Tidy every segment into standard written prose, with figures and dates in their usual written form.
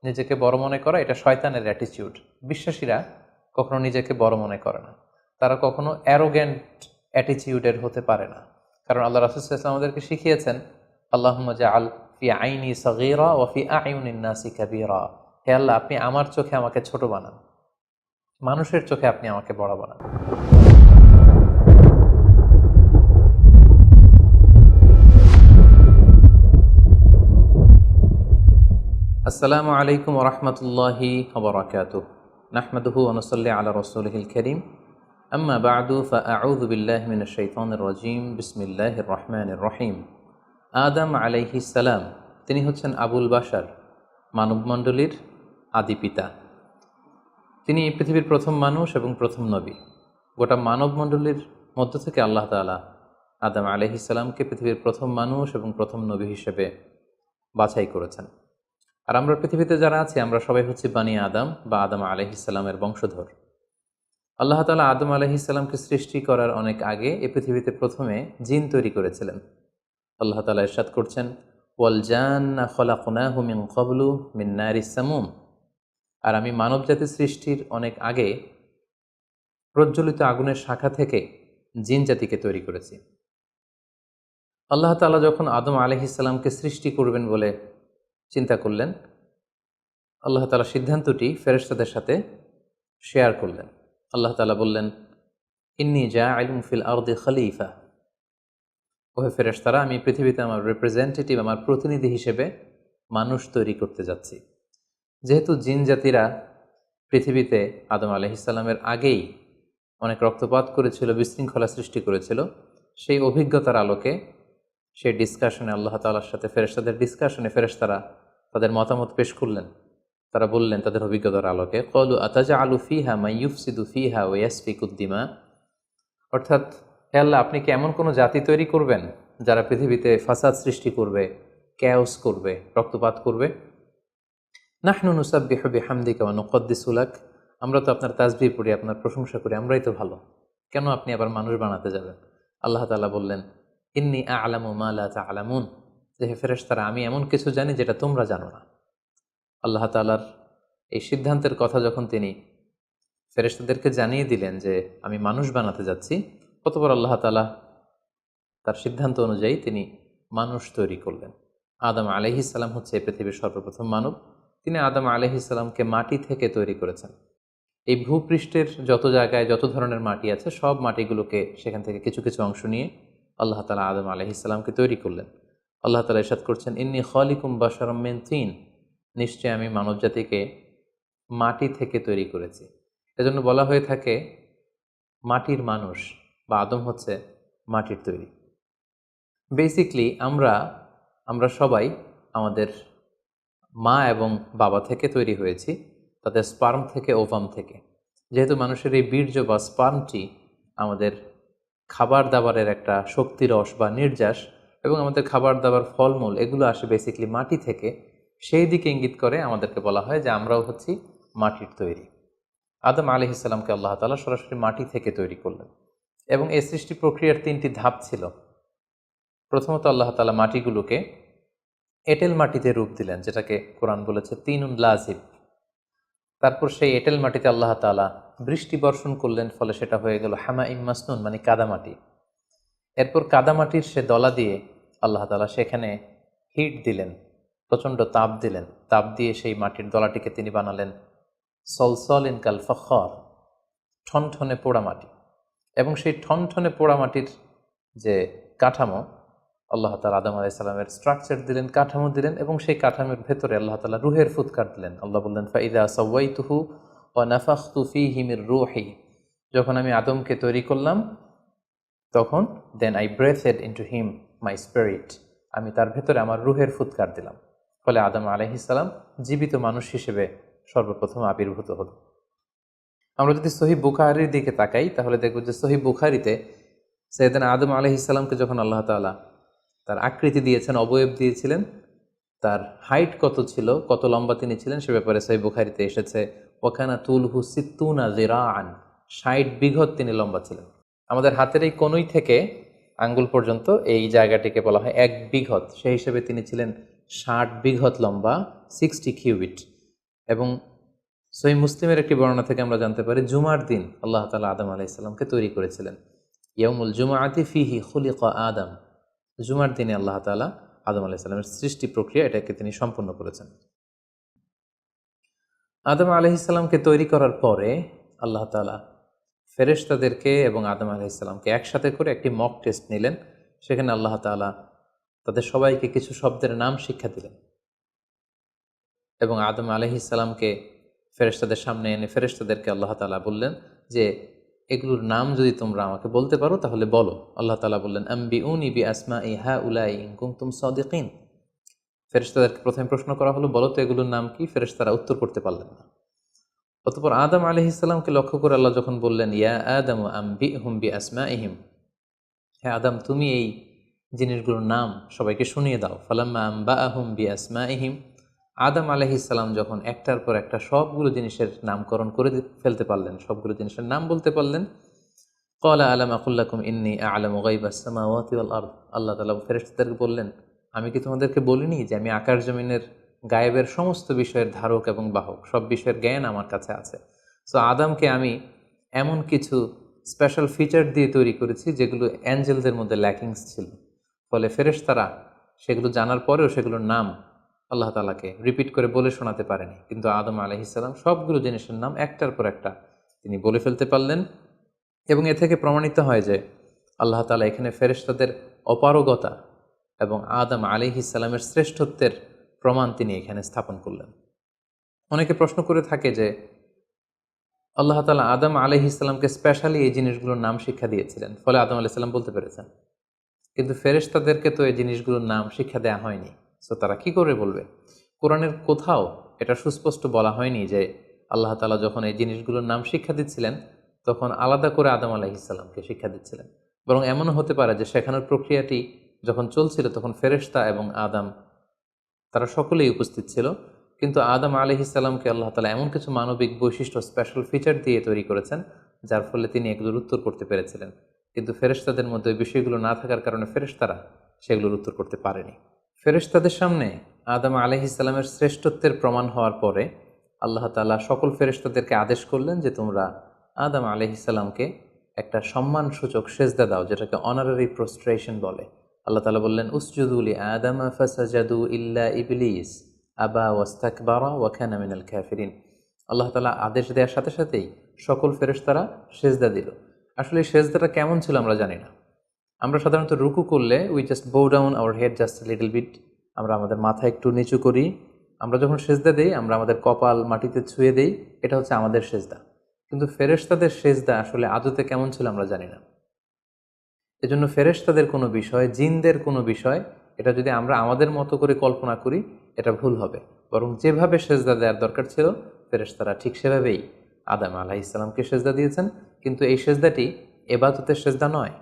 নিজেকে বড় মনে করা এটা শয়তানের অ্যাটিটিউড। বিশ্বাসীরা কখনো নিজেকে বড় মনে করে না, তারা কখনো অ্যারোগ্যান্ট অ্যাটিটিউডের হতে পারে না। কারণ আল্লাহ রাসূল সাল্লাল্লাহু আলাইহি ওয়াসাল্লাম আমাদেরকে শিখিয়েছেন, আল্লাহুম্মা জাআল ফি আইনি সাগীরা ওয়া ফি আ'ইউনিন নাসি কাবীরা। হে আল্লাহ, আপনি আমার চোখে আমাকে ছোট বানান, মানুষের চোখে আপনি আমাকে বড় বানান। আসসালামু আলাইকুম ওয়া রাহমাতুল্লাহি ওয়া বারাকাতুহু। নাহমাদুহু ওয়া নুসাল্লি আলা রাসূলিহিল কারীম। আম্মা বা'দু ফাআউযু বিল্লাহি মিনাশ শাইতানির রাজীম। বিসমিল্লাহির রহমানির রহিম। আদম আলাইহিস সালাম, তিনি হচ্ছেন আবুল বাশার, মানবমণ্ডলীর আদি পিতা। তিনি পৃথিবীর প্রথম মানুষ এবং প্রথম নবী। গোটা মানবমণ্ডলীর মধ্য থেকে আল্লাহ তাআলা আদম আলাইহিস সালামকে পৃথিবীর প্রথম মানুষ এবং প্রথম নবী হিসেবে বাছাই করেছেন। আর আমরা পৃথিবীতে যারা আছি, আমরা সবাই হচ্ছি বানি আদম বা আদম আলাইহিস সালামের বংশধর। আল্লাহ তাআলা আদম আলাইহিস সালামকে সৃষ্টি করার অনেক আগে এই পৃথিবীতে প্রথমে জিন তৈরি করেছিলেন। আল্লাহ তাআলা ইরশাদ করছেন, ওয়াল জান্না খলাকনাহু মিন ক্বাবলু মিন নারিস সামুম। আর আমি মানবজাতি সৃষ্টির অনেক আগে প্রজ্বলিত আগুনের শাখা থেকে জিন জাতিকে তৈরি করেছি। আল্লাহ তাআলা যখন আদম আলাইহিস সালামকে সৃষ্টি করবেন বলে চিন্তা করলেন, আল্লাহ তাআলা সিদ্ধান্তটি ফেরেশতাদের সাথে শেয়ার করলেন। আল্লাহ তাআলা বললেন, ইন্নী জাআইলুন ফিল আরদি খলিফা। ওহে ফেরেশতারা, আমি পৃথিবীতে আমার রিপ্রেজেন্টেটিভ, আমার প্রতিনিধি হিসেবে মানুষ তৈরি করতে যাচ্ছি। যেহেতু জিন জাতিরা পৃথিবীতে আদম আলাইহিস সালামের আগেই অনেক রক্তপাত করেছিল, বিশৃঙ্খলা সৃষ্টি করেছিল, সেই অভিজ্ঞতার আলোকে সেই ডিসকাশনে আল্লাহ তাআলার সাথে ফেরেশতাদের ডিসকাশনে ফেরেশতারা তাদের মতামত পেশ করলেন। তারা বললেন তাদের অভিজ্ঞতার আলোকে, ক্বালু আতাজআলু ফিহা মান ইউফসিদু ফিহা ওয়া ইয়াসফিকুদ দিমা। অর্থাৎ, হে আল্লাহ, আপনি কি এমন কোনো জাতি তৈরি করবেন যারা পৃথিবীতে ফাসাদ সৃষ্টি করবে, ক্যাওস করবে, রক্তপাত করবে? নাহনু নুসাব্বিহু বিহামদিকা ওয়া নুকদ্দিসু লাক। আমরা তো আপনার তাসবিহ পড়ি, আপনার প্রশংসা করি, আমরাই তো ভালো, কেন আপনি আবার মানুষ বানাতে যাবেন? আল্লাহ তাআলা বললেন, ইন্নী আ'লামু মা লা তা'লামুন। যে হে ফেরেশতারা, আমি এমন কিছু জানি যেটা তোমরা জানো না। আল্লাহ তাআলার এই সিদ্ধান্তের কথা যখন তিনি ফেরেশতাদেরকে জানিয়ে দিলেন যে আমি মানুষ বানাতে যাচ্ছি, অতঃপর আল্লাহ তাআলা তার সিদ্ধান্ত অনুযায়ী তিনি মানুষ তৈরি করলেন। আদম আলাইহিস সালাম হচ্ছে পৃথিবীর সর্বপ্রথম মানব। তিনি আদম আলাইহিস সালামকে মাটি থেকে তৈরি করেছেন। এই ভূপৃষ্ঠের যত জায়গায় যত ধরনের মাটি আছে, সব মাটিগুলোকে সেখান থেকে কিছু কিছু অংশ নিয়ে আল্লাহ তাআলা আদম আলাইহিস সালামকে তৈরি করলেন। আল্লাহ তাআলা ইরশাদ করছেন, ইন্নী খালিকুম বাশারাম মিন তিন। নিশ্চয় আমি মানবজাতিকে মাটি থেকে তৈরি করেছি। এজন্য বলা হয়ে থাকে মাটির মানুষ, বা আদম হচ্ছে মাটির তৈরি। বেসিকলি আমরা সবাই আমাদের মা এবং বাবা থেকে তৈরি হয়েছি, তাদের স্পার্ম থেকে, ওভাম থেকে। যেহেতু মানুষের এই বীর্য বা স্পার্মটি আমাদের খাবার দাবারের একটা শক্তিরস বা নির্যাস, এবং আমাদের খাবার দাবার, ফলমূল, এগুলো আসে বেসিকলি মাটি থেকে, সেই দিকে ইঙ্গিত করে আমাদেরকে বলা হয় যে আমরাও হচ্ছি মাটির তৈরি। আদম আলাইহিস সালামকে আল্লাহ তাআলা সরাসরি মাটি থেকে তৈরি করলেন, এবং এই সৃষ্টি প্রক্রিয়ার 3টি ধাপ ছিল। প্রথমত আল্লাহ তাআলা মাটিগুলোকে এঁটেল মাটিতে রূপ দিলেন, যেটাকে কোরআন বলেছে তিনুন লাজিব। তারপর সেই এঁটেল মাটিতে আল্লাহ তাআলা বৃষ্টি বর্ষণ করলেন, ফলে সেটা হয়ে গেল হামাইম মাসনুন, মানে কাদামাটি। এরপর কাদামাটির সে দলা দিয়ে আল্লাহ তাআলা সেখানে হিট দিলেন, প্রচণ্ড তাপ দিলেন। তাপ দিয়ে সেই মাটির দলাটিকে তিনি বানালেন সলসলিন কাল ফখর, ঠনঠনে পোড়া মাটি। এবং সেই ঠনঠনে পোড়া মাটির যে কাঠামো, আল্লাহ তাআলা আদম আলাইহিস সালামের স্ট্রাকচার দিলেন, কাঠামো দিলেন, এবং সেই কাঠামোর ভেতরে আল্লাহ তাআলা রুহের ফুৎকার দিলেন। আল্লাহ বললেন, ফাইদা সাওয়াইতুহু ওয়া নাফাখতু ফীহি মির রূহি। যখন আমি আদমকে তৈরি করলাম, তখন then I breathed into him my spirit. আমি তার ভেতরে আমার রুহের ফুৎকার দিলাম। ফলে আদম আলাইহিস সালাম জীবিত মানুষ হিসেবে সর্বপ্রথম আবির্ভূত হল। আমরা যদি সহিহ বুখারীর দিকে তাকাই, তাহলে দেখব যে সহিহ বুখারীতে সাইয়েদনা আদম আলাইহিস সালামকে যখন আল্লাহ তাআলা তার আকৃতি দিয়েছেন, অবয়ব দিয়েছিলেন, তার হাইট কত ছিল, কত লম্বা তিনি ছিলেন, সে ব্যাপারে সহিহ বুখারীতে এসেছে, ওয়াকানা তুলহু সিত্তুনা যিরাআন, 60 বিঘত তিনি লম্বা ছিলেন। আমাদের হাতের এই কনুই থেকে আঙ্গুল পর্যন্ত এই জায়গাটিকে বলা হয় 1 বিঘত। সেই হিসেবে তিনি ছিলেন 60 বিঘত লম্বা, 60 কিউবিট। এবং সহিহ মুসলিমের একটি বর্ণনা থেকে আমরা জানতে পারি জুমার দিন আল্লাহ তাআলা আদম আলাইহিস সালামকে তৈরি করেছিলেন। ইয়াউমুল জুমআতি ফিহি খুলিকা আদম। জুমার দিনে আল্লাহ তাআলা আদম আলাইহিস সালামের সৃষ্টি প্রক্রিয়া এটাকে তিনি সম্পন্ন করেছেন। আদম আলাইহিস সালামকে তৈরি করার পরে আল্লাহ তাআলা ফেরেশতাদেরকে এবং আদম আলাইহিস সালামকে একসাথে করে একটি মক টেস্ট নিলেন। সেখানে আল্লাহ তাআলা তাদের সবাইকে কিছু শব্দের নাম শিক্ষা দিলেন এবং আদম আলাইহিস সালামকে ফেরেশতাদের সামনে এনে ফেরেশতাদেরকে আল্লাহ তাআলা বললেন যে এগুলোর নাম যদি তোমরা আমাকে বলতে পারো তাহলে বলো। আল্লাহ তাআলা বললেন আম্বিউনি বিআসমাই হাউলাই ইন কুনতুম সাদিকিন। ফেরেশতাদেরকে প্রথমে প্রশ্ন করা হলো, বলো তো এগুলোর নাম কি? ফেরেশতারা উত্তর করতে পারলেন না। অতঃপর আদম আলাইহিস সালামকে লক্ষ্য করে আল্লাহ যখন বললেন ইয়া আদম আম্বিহুম বিআসমাইহিম, হে আদম তুমি এই জিনিসগুলোর নাম সবাইকে শুনিয়ে দাও। ফালাম্মা আম্বাআহুম বিআসমাইহিম, আদম আলাইহিস সালাম যখন একটার পর একটা সবগুলো জিনিসের নামকরণ করে ফেলতে পারলেন, সবগুলো জিনিসের নাম বলতে পারলেন, ক্বালা আলাম আকুল লাকুম ইন্নী আ'লামু গায়বাস সামাওয়াতি ওয়াল আরদ, আল্লাহ তাআলা ফেরেশতাদেরকে বললেন আমি কি তোমাদেরকে বলিনি যে আমি আকাশ জমিনের গায়েবের সমস্ত বিষয়ের ধারক এবং বাহক, সব বিষয়ের জ্ঞান আমার কাছে আছে। সো আদমকে আমি এমন কিছু স্পেশাল ফিচার দিয়ে তৈরি করেছি যেগুলো অ্যাঞ্জেলদের মধ্যে ল্যাকিংস ছিল, ফলে ফেরেশতারা সেগুলো জানার পরেও সেগুলোর নাম আল্লাহ তাআলাকে রিপিট করে বলে শোনাতে পারেনি। কিন্তু আদম আলাইহিস সালাম সবগুলো জিনিসের নাম একটার পর একটা তিনি বলে ফেলতে পারলেন এবং এ থেকে প্রমাণিত হয় যে আল্লাহ তাআলা এখানে ফেরেশতাদের অপারগতা এবং আদম আলাইহিস সালামের শ্রেষ্ঠত্বের প্রমাণ তিনি এখানে স্থাপন করলেন। অনেকে প্রশ্ন করে থাকে যে আল্লাহ তাআলা আদম আলাইহিস সালামকে স্পেশালি এই জিনিসগুলোর নাম শিক্ষা দিয়েছিলেন, ফলে আদম আলাইহিস সালাম বলতে পেরেছেন, কিন্তু ফেরেশতাদেরকে তো এই জিনিসগুলোর নাম শিক্ষা দেওয়া হয়নি। সো তারা কি করে বলবে? কোরআনের কোথাও এটা সুস্পষ্ট বলা হয়নি যে আল্লাহ তাআলা যখন এই জিনিসগুলোর নাম শিক্ষা দিচ্ছিলেন তখন আলাদা করে আদম আলাইহিস সালামকে শিক্ষা দিচ্ছিলেন। বরং এমনও হতে পারে যে শেখানোর প্রক্রিয়াটি যখন চলছিল তখন ফেরেশতা এবং আদম তারা সকলেই উপস্থিত ছিল, কিন্তু আদম আলাইহিস সালামকে আল্লাহ তাআলা এমন কিছু মানবিক বৈশিষ্ট্য স্পেশাল ফিচার দিয়ে তৈরি করেছেন যার ফলে তিনি এগুলোর উত্তর করতে পেরেছিলেন। কিন্তু ফেরেশতাদের মধ্যে ওই বিষয়গুলো না থাকার কারণে ফেরেশতারা সেগুলোর উত্তর করতে পারেনি। ফেরেশতাদের সামনে আদম আলাইহিস সালামের শ্রেষ্ঠত্বের প্রমাণ হওয়ার পরে আল্লাহ তাআলা সকল ফেরেশতাদেরকে আদেশ করলেন যে তোমরা আদম আলাইহিস সালামকে একটা সম্মানসূচক সেজদা দাও, যেটাকে অনারারি প্রোস্ট্রেশন বলে। আল্লাহ তাআলা বললেন উসজুদু লি আদম ফাসাজাদু ইল্লা ইবলিস আবা ওয়াস্তাকবারা ওয়া কানা মিনাল কাফিরিন। আল্লাহ তাআলা আদেশ দেওয়ার সাথে সাথেই সকল ফেরেশতারা সেজদা দিল। আসলে এই সেজদাটা কেমন ছিল আমরা জানি না। আমরা সাধারণত রুকু করলে we just bow down our head just little bit, আমরা আমাদের মাথা একটু নিচু করি। আমরা যখন সেজদা দেই আমরা আমাদের কপাল মাটিতে ছুঁয়ে দেই, এটা হচ্ছে আমাদের সেজদা। কিন্তু ফেরেশতাদের সেজদা আসলে আদতে কেমন ছিল আমরা জানি না। এজন্য ফেরেশতাদের কোনো বিষয়, জিনদের কোনো বিষয়, এটা যদি আমরা আমাদের মতো করে কল্পনা করি এটা ভুল হবে। বরং যেভাবে সেজদা দেওয়ার দরকার ছিল ফেরেশতারা ঠিক সেভাবেই আদম আলাইহিস সালামকে সেজদা দিয়েছেন। কিন্তু এই সেজদাটি এবাদতের সেজদা নয়,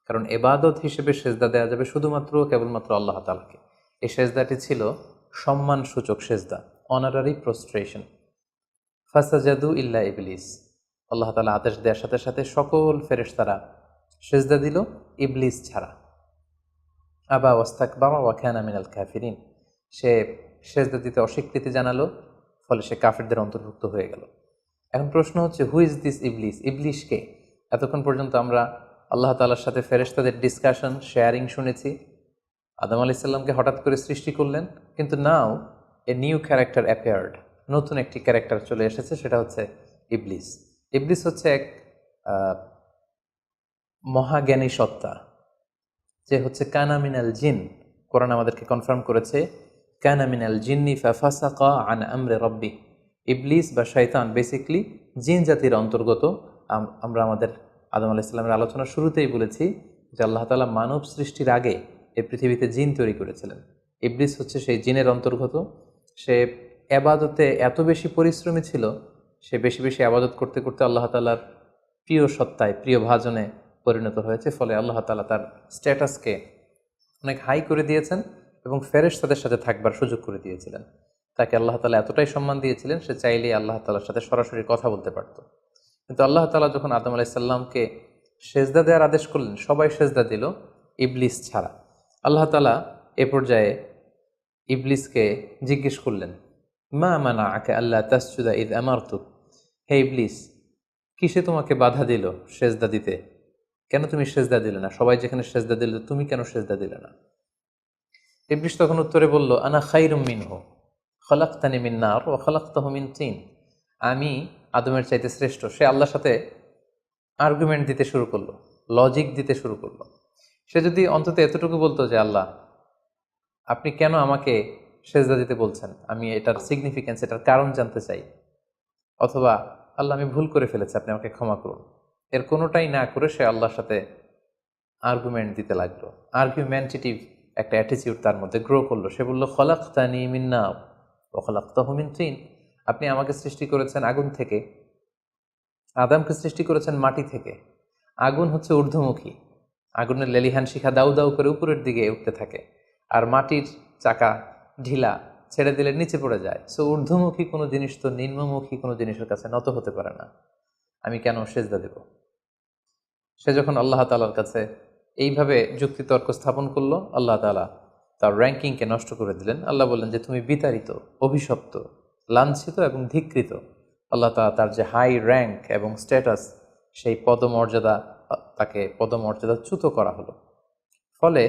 কারণ এবাদত হিসেবে সেজদা দেওয়া যাবে শুধুমাত্র কেবলমাত্র আল্লাহ তাআলাকে। এই সেজদাটি ছিল সম্মানসূচক সেজদা, অনারারি প্রোস্ট্রেশন। ফাসাজাদু ইল্লা ইবলিস, আল্লাহ তাআলা আদেশ দেওয়ার সাথে সাথে সকল ফেরেশতারা সেজদা দিল ইবলিস ছাড়া। আবা ওয়াস্তাকবারা ওয়া কানা মিনাল কাফিরিন, সে সেজদা দিতে অস্বীকৃতি জানালো, ফলে সে কাফিরদের অন্তর্ভুক্ত হয়ে গেল। এখন প্রশ্ন হচ্ছে হু ইজ দিস ইবলিস? ইবলিস কে? এতক্ষণ পর্যন্ত আমরা আল্লাহ তাআলার সাথে ফেরেশতাদের ডিসকাশন, শেয়ারিং শুনেছি। আদম আলাইহিস সালামকে হঠাৎ করে সৃষ্টি করলেন, কিন্তু নাও এ নিউ ক্যারেক্টার অ্যাপিয়ার্ড, নতুন একটি ক্যারেক্টার চলে এসেছে, সেটা হচ্ছে ইবলিস। ইবলিস হচ্ছে এক মহাজ্ঞানী সত্তা, যে হচ্ছে কানা মিনাল জিন। কোরআন আমাদেরকে কনফার্ম করেছে কানা মিনাল জিন্নি ফাফাসাকা আন আমরি রাব্বি। ইবলিস বা শয়তান বেসিকলি জিন জাতির অন্তর্গত। আমরা আমাদের আদম আলাইহিস সালামের আলোচনার শুরুতেই বলেছি যে আল্লাহ তাআলা মানব সৃষ্টির আগে এই পৃথিবীতে জিন তৈরি করেছিলেন। ইবলিস হচ্ছে সেই জিনের অন্তর্গত। সে এবাদতে এত বেশি পরিশ্রমী ছিল, সে বেশি বেশি আবাদত করতে করতে আল্লাহ তাআলার প্রিয় সত্তায়, প্রিয় ভাজনে পরিণত হয়েছে। ফলে আল্লাহ তাআলা তার স্ট্যাটাসকে অনেক হাই করে দিয়েছেন এবং ফেরেশতাদের সাথে থাকবার সুযোগ করে দিয়েছিলেন। তাকে আল্লাহ তাআলা এতটাই সম্মান দিয়েছিলেন, সে চাইলেই আল্লাহ তাআলার সাথে সরাসরি কথা বলতে পারত। কিন্তু আল্লাহ তাআলা যখন আদম আলাইহিস সালামকে সেজদা দেওয়ার আদেশ করলেন, সবাই সেজদা দিল ইবলিস ছাড়া। আল্লাহ তাআলা এ পর্যায়ে ইবলিসকে জিজ্ঞেস করলেন মা মানাআকা আল্লা তাসজুদা ইয আমারতুক, হে ইবলিস, কিসে তোমাকে বাধা দিল সেজদা দিতে? কেন তুমি সেজদা দিলে না? সবাই যেখানে সেজদা দিল, তুমি কেন সেজদা দিলে না? ইবলিস তখন উত্তরে বলল, আনা খাইরুম মিনহু খলাকতানি মিন নার ওয়া খলাকতাহু মিন তিন। আমি আদমের চাইতে শ্রেষ্ঠ। সে আল্লাহর সাথে আর্গুমেন্ট দিতে শুরু করলো, লজিক দিতে শুরু করলো। সে যদি অন্তত এতটুকু বলতো যে আল্লাহ, আপনি কেন আমাকে সেজদা দিতে বলছেন, আমি এটার সিগনিফিক্যান্স, এটার কারণ জানতে চাই, অথবা আল্লাহ আমি ভুল করে ফেলেছি, আপনি আমাকে ক্ষমা করুন, এর কোনোটাই না করে সে আল্লাহর সাথে আর্গুমেন্ট দিতে লাগলো। আর্গুমেন্টেটিভ একটা অ্যাটিটিউড তার মধ্যে গ্রো করলো। সে বলল, খলাকতানি মিন নার ওয়া খলাকতাহু মিন তিন। আপনি আমাকে সৃষ্টি করেছেন আগুন থেকে, আদমকে সৃষ্টি করেছেন মাটি থেকে। আগুন হচ্ছে ঊর্ধ্বমুখী, আগুনের লেলিহান শিখা দাউ দাউ করে উপরের দিকে উঠতে থাকে, আর মাটির চাকা ঢিলা, ছেড়ে দিলে নিচে পড়ে যায়। সো ঊর্ধ্বমুখী কোনো জিনিস তো নিম্নমুখী কোনো জিনিসের কাছে নত হতে পারে না, আমি কেন সেজদা দেব? সে যখন আল্লাহ তাআলার কাছে এইভাবে যুক্তিতর্ক স্থাপন করলো, আল্লাহ তাআলা তার র্যাঙ্কিংকে নষ্ট করে দিলেন। আল্লাহ বললেন যে তুমি বিতাড়িত, অভিশপ্ত, লাঞ্ছিত এবং ধিক্কৃত। আল্লাহ তাআলা তার যে হাই র্যাঙ্ক এবং স্ট্যাটাস, সেই পদমর্যাদা, তাকে পদমর্যাদাচ্যুত করা হলো। ফলে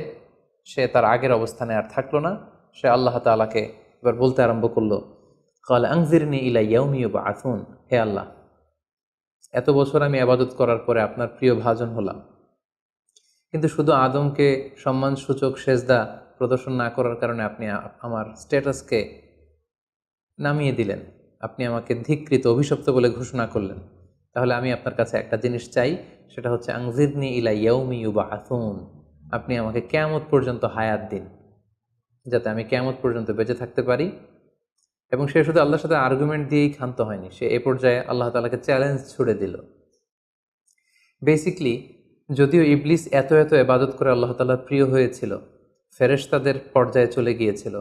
সে তার আগের অবস্থানে আর থাকলো না। সে আল্লাহ তাআলাকে এবার বলতে আরম্ভ করলো, ক্বাল আনজিরনি ইলা ইয়াউমি ইউবআসুন, হে আল্লাহ, এত বছর আমি ইবাদত করার পরে আপনার প্রিয় ভাজন হলাম, কিন্তু শুধু আদমকে সম্মানসূচক সেজদা প্রদর্শন না করার কারণে আপনি আমার স্ট্যাটাসকে নামিয়ে দিলেন, আপনি আমাকে ধিক্কৃত, অভিশপ্ত বলে ঘোষণা করলেন। তাহলে আমি আপনার কাছে একটা জিনিস চাই, সেটা হচ্ছে আনজিরনি ইলা ইয়াউমি ইউবআসুন, আপনি আমাকে কিয়ামত পর্যন্ত হায়াত দিন, যাতে আমি কিয়ামত পর্যন্ত বেঁচে থাকতে পারি। এবং সে শুধু আল্লাহর সাথে আর্গুমেন্ট দিয়েই ক্ষান্ত হয়নি, সে এ পর্যায়ে আল্লাহ তাআলাকে চ্যালেঞ্জ ছুড়ে দিল। বেসিকলি, যদিও ইবলিস এত এত ইবাদত করে আল্লাহ তাআলার প্রিয় হয়েছিল, ফেরেশতাদের পর্যায়ে চলে গিয়েছিল,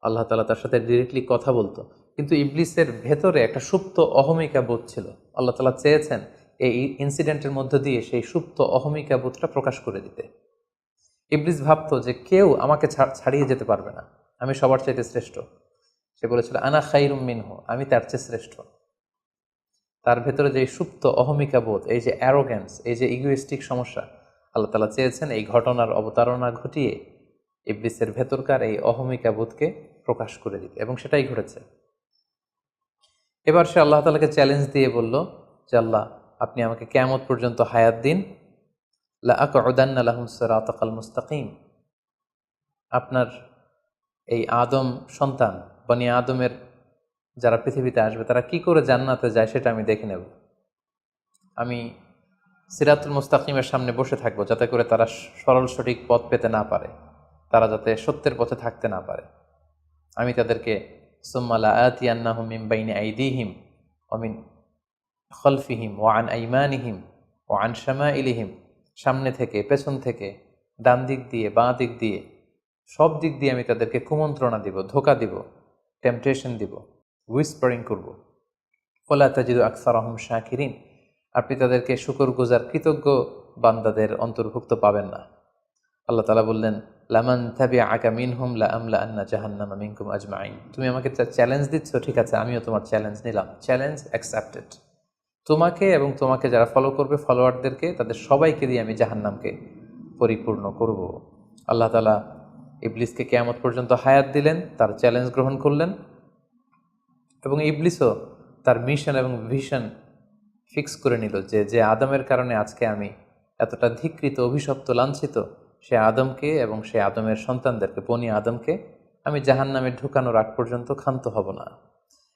আল্লাহ তাআলা তার সাথে ডিরেক্টলি কথা বলতো, কিন্তু ইবলিসের ভেতরে একটা সুপ্ত অহমিকা বোধ ছিল। আল্লাহ তাআলা চেয়েছেন এই ইনসিডেন্টের মধ্য দিয়ে সেই সুপ্ত অহমিকা বোধটা প্রকাশ করে দিতে। ইবলিস ভাবতো যে কেউ আমাকে ছাড়িয়ে যেতে পারবে না, আমি সবার চাইতে শ্রেষ্ঠ। সে বলেছিল, আনা খাইরুম মিনহু, আমি তার চেয়ে শ্রেষ্ঠ। তার ভেতরে যে সুপ্ত অহমিকা বোধ, এই যে অ্যারোগ্যান্স, এই যে ইগোইস্টিক সমস্যা, আল্লাহ তাআলা চেয়েছেন এই ঘটনার অবতারণা ঘটিয়ে ইবলিসের ভেতরকার এই অহমিকা বোধকে প্রকাশ করে দিতে, এবং সেটাই ঘটেছে। এবার সে আল্লাহ তাআলাকে চ্যালেঞ্জ দিয়ে বলল যে আল্লাহ, আপনি আমাকে কিয়ামত পর্যন্ত হায়াত দিন, লা আকউদান্না লাহুম সিরাতাকাল মুস্তাকিম, আপনার এই আদম সন্তান, বনি আদমের যারা পৃথিবীতে আসবে, তারা কি করে জান্নাতে যায় সেটা আমি দেখে নেব। আমি সিরাতুল মুস্তাকিমের সামনে বসে থাকবো, যাতে করে তারা সরল সঠিক পথ পেতে না পারে, তারা যাতে সত্যের পথে থাকতে না পারে। আমি তাদেরকে সুম্মা লাআতিয়ান্নাহুম মিন বাইনি আইদিহিম ওয়া মিন খালফিহিম ওয়া আন আইমানিহিম ওয়া আন শামাইলিহিম, সামনে থেকে, পেছন থেকে, ডান দিক দিয়ে, বাঁ দিক দিয়ে, সব দিক দিয়ে আমি তাদেরকে কুমন্ত্রণা দিব, ধোঁকা দিব, টেম্পটেশন দিব, হুইসপারিং করব। ওয়ালা তাজিদু আকসারাহুম শাকিরিন, আপনি তাদেরকে শুকরগুজার কৃতজ্ঞ বান্দাদের অন্তর্ভুক্ত পাবেন না। আল্লাহ তাআলা বললেন, লামান তাবিআকা মিনহুম লাআমলা আন্না জাহান্নামা মিনকুম আজমাইন, তুমি আমাকে চ্যালেঞ্জ দিচ্ছ, ঠিক আছে, আমিও তোমার চ্যালেঞ্জ নিলাম, চ্যালেঞ্জ অ্যাকসেপ্টেড। তোমাকে এবং তোমাকে যারা ফলো করবে, ফলোয়ারদেরকে, তাদের সবাইকে দিয়ে আমি জাহান্নামকে পরিপূর্ণ করব। আল্লাহ তাআলা ইবলিসকে কিয়ামত পর্যন্ত হায়াত দিলেন, তার চ্যালেঞ্জ গ্রহণ করলেন, এবং ইবলিসও তার মিশন এবং ভিশন ফিক্স করে নিল যে যে আদমের কারণে আজকে আমি এতটা ধিক্কৃত, অভিশপ্ত, লাঞ্ছিত, সে আদমকে এবং সে আদমের সন্তানদেরকে, বনি আদমকে আমি জাহান্নামে ঢুকানোর আগ পর্যন্ত ক্ষান্ত হব না।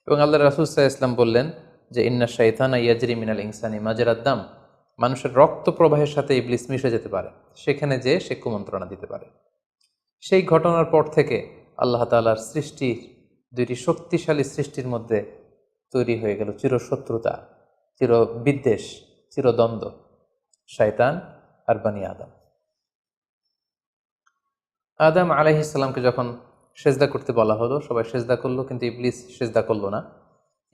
এবং আল্লাহ রাসূল সাল্লাল্লাহু আলাইহি ওয়াসাল্লাম বললেন যে ইন্না শাইতানা ইয়াজরি মিনাল ইনসানি মাজরাদ দাম, মানুষের রক্ত প্রবাহের সাথে ইবলিস মিশে যেতে পারে, সেখানে যে সে কুমন্ত্রণা দিতে পারে। সেই ঘটনার পর থেকে আল্লাহ তাআলার সৃষ্টির, দুইটি শক্তিশালী সৃষ্টির মধ্যে তৈরি হয়ে গেল চিরশত্রুতা, চিরবিদ্বেষ, চিরদ্বন্দ্ব, শয়তান আর বনি আদম। আদম আলাইহিস সালামকে যখন সেজদা করতে বলা হলো, সবাই সেজদা করলো, কিন্তু ইবলিস সেজদা করলো না।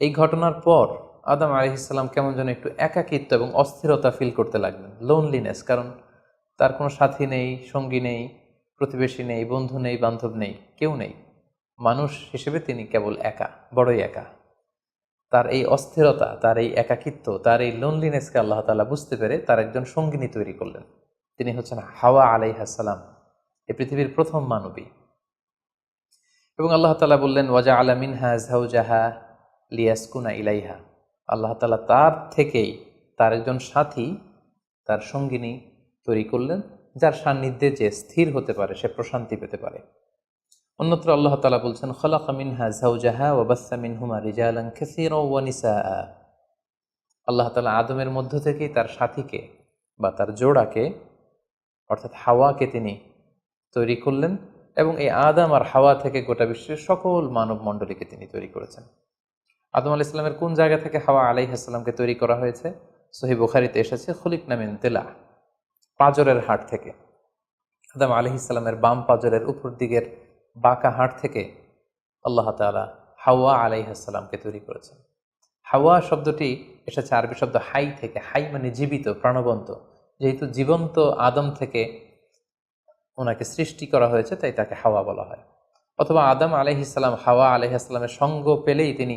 এই ঘটনার পর আদম আলাইহিস সালাম কেমন যেন একটু একাকিত্ব এবং অস্থিরতা ফিল করতে লাগলেন, লোনলিনেস, কারণ তার কোনো সাথী নেই, সঙ্গী নেই, প্রতিবেশী নেই, বন্ধু নেই, বান্ধব নেই, কেউ নেই। মানুষ হিসেবে তিনি কেবল একা, বড়ই একা। তার এই অস্থিরতা, তার এই একাকিত্ব, তার এই লোনলিনেসকে আল্লাহ তাআলা বুঝতে পেরে তার একজন সঙ্গিনী তৈরি করলেন। তিনি হচ্ছেন হাওয়া আলাইহিস সালাম, এই পৃথিবীর প্রথম মানবী। এবং আল্লাহ তাআলা বললেন ওয়াজআলা মিনহা যাওজাহা লিয়াসকুনা ইলাইহা। আল্লাহ তাআলা তার থেকেই তার একজন সাথী, তার সঙ্গিনী তৈরি করলেন, যার সান্নিধ্যে যে স্থির হতে পারে, সে প্রশান্তি পেতে পারে। অন্যত্র আল্লাহ তাআলা বলছেন খালাকা মিনহা যাওজাহা ওয়া বাসসা মিনহুমা রিজালান কাসীরাও ওয়া নিসাআ। আল্লাহ তাআলা আদমের মধ্য থেকেই তার সাথীকে বা তার জোড়াকে অর্থাৎ হাওয়াকে তিনি তৈরি করলেন, এবং এই আদম আর হাওয়া থেকে গোটা বিশ্বের সকল মানব মণ্ডলীকে তিনি তৈরি করেছেন। আদম আলাইহিস সালামের কোন জায়গা থেকে হাওয়া আলাইহিস সালামকে তৈরি করা হয়েছে? সহিহ বুখারীতে এসেছে খুলিকনা মিন তিলা, পাঁজরের হাড় থেকে। আদম আলাইহিস সালামের বাম পাঁজরের উপর দিকের বাঁকা হাড় থেকে আল্লাহ তাআলা হাওয়া আলাইহিস সালামকে তৈরি করেছেন। হাওয়া শব্দটি এসেছে আরবি শব্দ হাই থেকে। হাই মানে জীবিত, প্রাণবন্ত। যেহেতু জীবন্ত আদম থেকে ওনাকে সৃষ্টি করা হয়েছে, তাই তাকে হাওয়া বলা হয়। অথবা আদম আলাইহিস সালাম হাওয়া আলাইহিস সালামের সঙ্গ পেলেই তিনি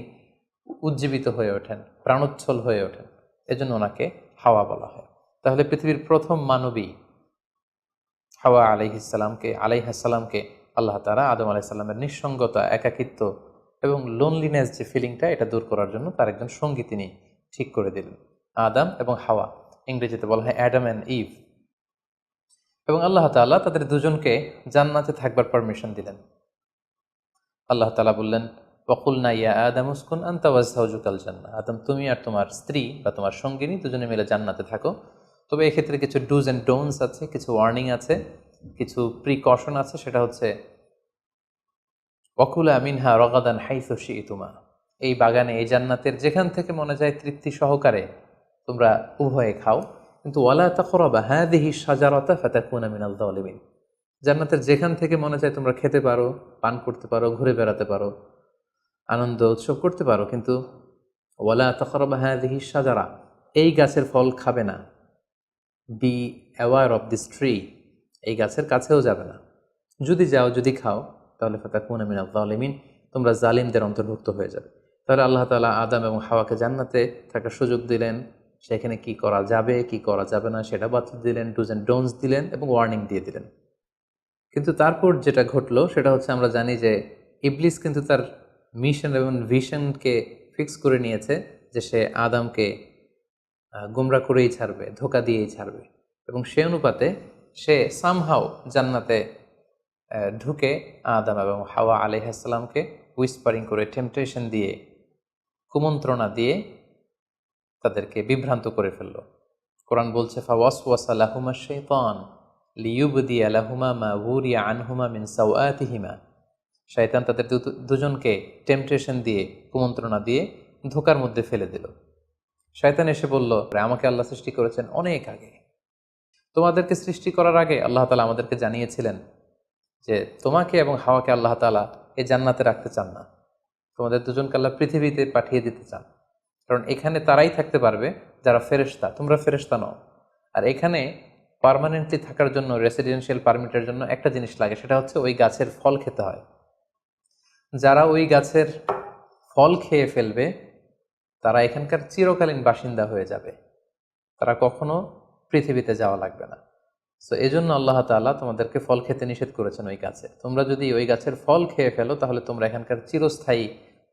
উজ্জীবিত হয়ে ওঠেন, প্রাণোচ্ছল হয়ে ওঠেন, এজন্য ওনাকে হাওয়া বলা হয়। তাহলে পৃথিবীর প্রথম মানবী হাওয়া আলাইহিস সালামকে আল্লাহ তাআলা আদম আলাইহিস সালামের নিঃসঙ্গতা, একাকিত্ব এবং লোনলিনেস যে ফিলিংটা, এটা দূর করার জন্য তার একজন সঙ্গী তিনি ঠিক করে দিলেন, আদম এবং হাওয়া। ইংরেজিতে বলা হয় অ্যাডাম অ্যান্ড ইভ। এবং আল্লাহ তাআলা তাদের দুজনকে জান্নাতে থাকবার পারমিশন দিলেন। আল্লাহ তাআলা বললেন ওয়াকুলনা ইয়া আদম উসকুন আনতা ওয়া যাওজুকাল জান্নাহ। আদম, তুমি আর তোমার স্ত্রী বা তোমার সঙ্গিনী দুজনে মিলে জান্নাতে থাকো। তবে এক্ষেত্রে কিছু ডুজ অ্যান্ড ডোন্টস আছে, কিছু ওয়ার্নিং আছে, কিছু প্রিকশন আছে। সেটা হচ্ছে ওয়াকুলা মিনহা রাগাদান হাইসু শি'তুমা। এই বাগানে, এই জান্নাতের যেখান থেকে মনে যায় তৃপ্তি সহকারে তোমরা উভয়ে খাও, কিন্তু ওয়ালা তাকরাবা হাযিহি শাজারাতা ফাতাকুনা মিনাল যালিমিন। জান্নাতের যেখান থেকে মনে চায় তোমরা খেতে পারো, পান করতে পারো, ঘুরে বেড়াতে পারো, আনন্দ উৎসব করতে পারো, কিন্তু ওয়ালা তাকরাবা হাযিহি শাজারা, এই গাছের ফল খাবে না। Be aware of this tree, এই গাছের কাছেও যাবে না। যদি যাও, যদি খাও, তাহলে ফাতাকুনা মিনাল যালিমিন, তোমরা জালিমদের অন্তর্ভুক্ত হয়ে যাবে। তাহলে আল্লাহ তাআলা আদম এবং হাওয়াকে জান্নাতে থাকার সুযোগ দিলেন, সেখানে কি করা যাবে কি করা যাবে না সেটা বাতলে দিলেন, ডুজ অ্যান্ড ডোন্টস দিলেন এবং ওয়ার্নিং দিয়ে দিলেন। কিন্তু তারপর যেটা ঘটলো সেটা হচ্ছে, আমরা জানি যে ইবলিস কিন্তু তার মিশন এবং ভিশনকে ফিক্স করে নিয়েছে যে সে আদমকে গোমরা করেই ছাড়বে, ধোঁকা দিয়েই ছাড়বে। এবং সে অনুপাতে সে সামহাও জান্নাতে ঢুকে আদম এবং হাওয়া আলাইহিস সালামকে উইসপারিং করে, টেম্পটেশন দিয়ে, কুমন্ত্রণা দিয়ে তাদেরকে বিভ্রান্ত করে ফেলল। কোরআন বলছে ফাওয়াসওয়াসা লাহুমা শাইতান লিইউবদিয়া লাহুমা মা উরিয়া আনহুমা মিন সাওআতিহিমা। শয়তান তাদের দুজনকে টেম্পটেশন দিয়ে, কুমন্ত্রণা দিয়ে ধোঁকার মধ্যে ফেলে দিল। শয়তান এসে বলল, আমাকে আল্লাহ সৃষ্টি করেছেন অনেক আগে, তোমাদেরকে সৃষ্টি করার আগে আল্লাহ তাআলা আমাদেরকে জানিয়েছিলেন যে তোমাকে এবং হাওয়াকে আল্লাহ তাআলা এই জান্নাতে রাখতে চান না, তোমাদের দুজনকে আল্লাহ পৃথিবীতে পাঠিয়ে দিতে চান। কারণ এখানে তারাই থাকতে পারবে যারা ফেরেশতা, তোমরা ফেরেশতা নও। আর এখানে পার্মানেন্টলি থাকার জন্য, রেসিডেন্সিয়াল পারমিটের জন্য একটা জিনিস লাগে, সেটা হচ্ছে ওই গাছের ফল খেতে হয়। যারা ওই গাছের ফল খেয়ে ফেলবে তারা এখানকার চিরকালীন বাসিন্দা হয়ে যাবে, তারা কখনো পৃথিবীতে যাওয়া লাগবে না। সো এই জন্য আল্লাহ তাআলা তোমাদেরকে ফল খেতে নিষেধ করেছেন ওই গাছে। তোমরা যদি ওই গাছের ফল খেয়ে ফেলো তাহলে তোমরা এখানকার চিরস্থায়ী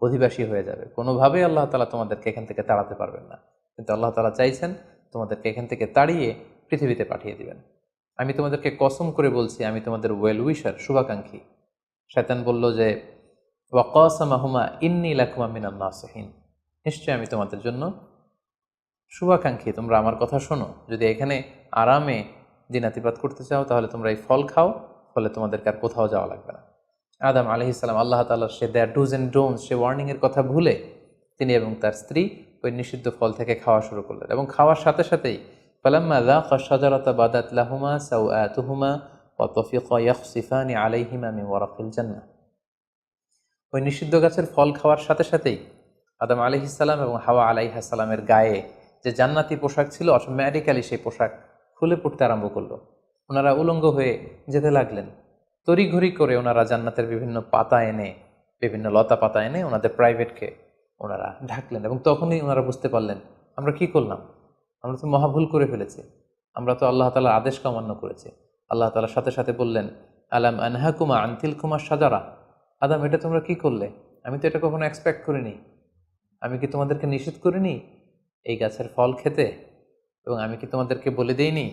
অধিবাসী হয়ে যাবে। কোনোভাবেই আল্লাহ তাআলা তোমাদেরকে এখান থেকে তাড়াতে পারবেন না। কিন্তু আল্লাহ তাআলা চাইছেন তোমাদেরকে এখান থেকে তাড়িয়ে পৃথিবীতে পাঠিয়ে দিবেন। আমি তোমাদেরকে কসম করে বলছি, আমি তোমাদের ওয়েল উইশার, শুভাকাঙ্ক্ষী। শয়তান বলল যে ওয়াকাসামাহুমা ইন্নী লাকুমা মিনান নাসিহিন, নিশ্চয় আমি তোমাদের জন্য শুভাকাঙ্ক্ষী, তোমরা আমার কথা শোনো। যদি এখানে আরামে দিনাতিপাত করতে চাও তাহলে তোমরা এই ফল খাও, ফলে তোমাদেরকে আর কোথাও যাওয়া লাগবে না। আদম আলাইহিস সালাম আল্লাহ তাআলা সে দেয়ার ডুজ অ্যান্ড ডোন্টস, সে ওয়ার্নিংয়ের কথা ভুলে তিনি এবং তার স্ত্রী ওই নিষিদ্ধ ফল থেকে খাওয়া শুরু করলেন। এবং খাওয়ার সাথে সাথেই ফালাম্মা যাকা শাজারাতা বাদাত লাহুমা সাওআতুহুমা ওয়া তাফিকা ইয়াখসিফানি আলাইহিমা মিন ওয়ারাকিল জান্নাহ। ওই নিষিদ্ধ গাছের ফল খাওয়ার সাথে সাথেই আদম আলাইহিস সালাম এবং হাওয়া আলাইহিস সালামের গায়ে যে জান্নাতি পোশাক ছিল, অটোমেটিক্যালি সেই পোশাক খুলে পড়তে আরম্ভ করলো। ওনারা উলঙ্গ হয়ে যেতে লাগলেন। তড়িঘড়ি করে ওনারা জান্নাতের বিভিন্ন পাতা এনে বিভিন্ন লতা পাতা এনে ওনাদের প্রাইভেটকে ওনারা ঢাকলেন, এবং তখনই ওনারা বুঝতে পারলেন আমরা কি করলাম, আমরা তো মহাভুল করে ফেলেছি, আমরা তো আল্লাহ তাআলার আদেশকে অমান্য করেছি। আল্লাহ তাআলার সাথে সাথে বললেন, আলাম আনহাকুমা আনতিল কুমার সাজারা, আদম এটা তোমরা কি করলে, আমি তো এটা কখনো এক্সপেক্ট করিনি, আমি কি তোমাদেরকে নিষেধ করিনি এই গাছের ফল খেতে, এবং আমি কি তোমাদেরকে বলে দেইনি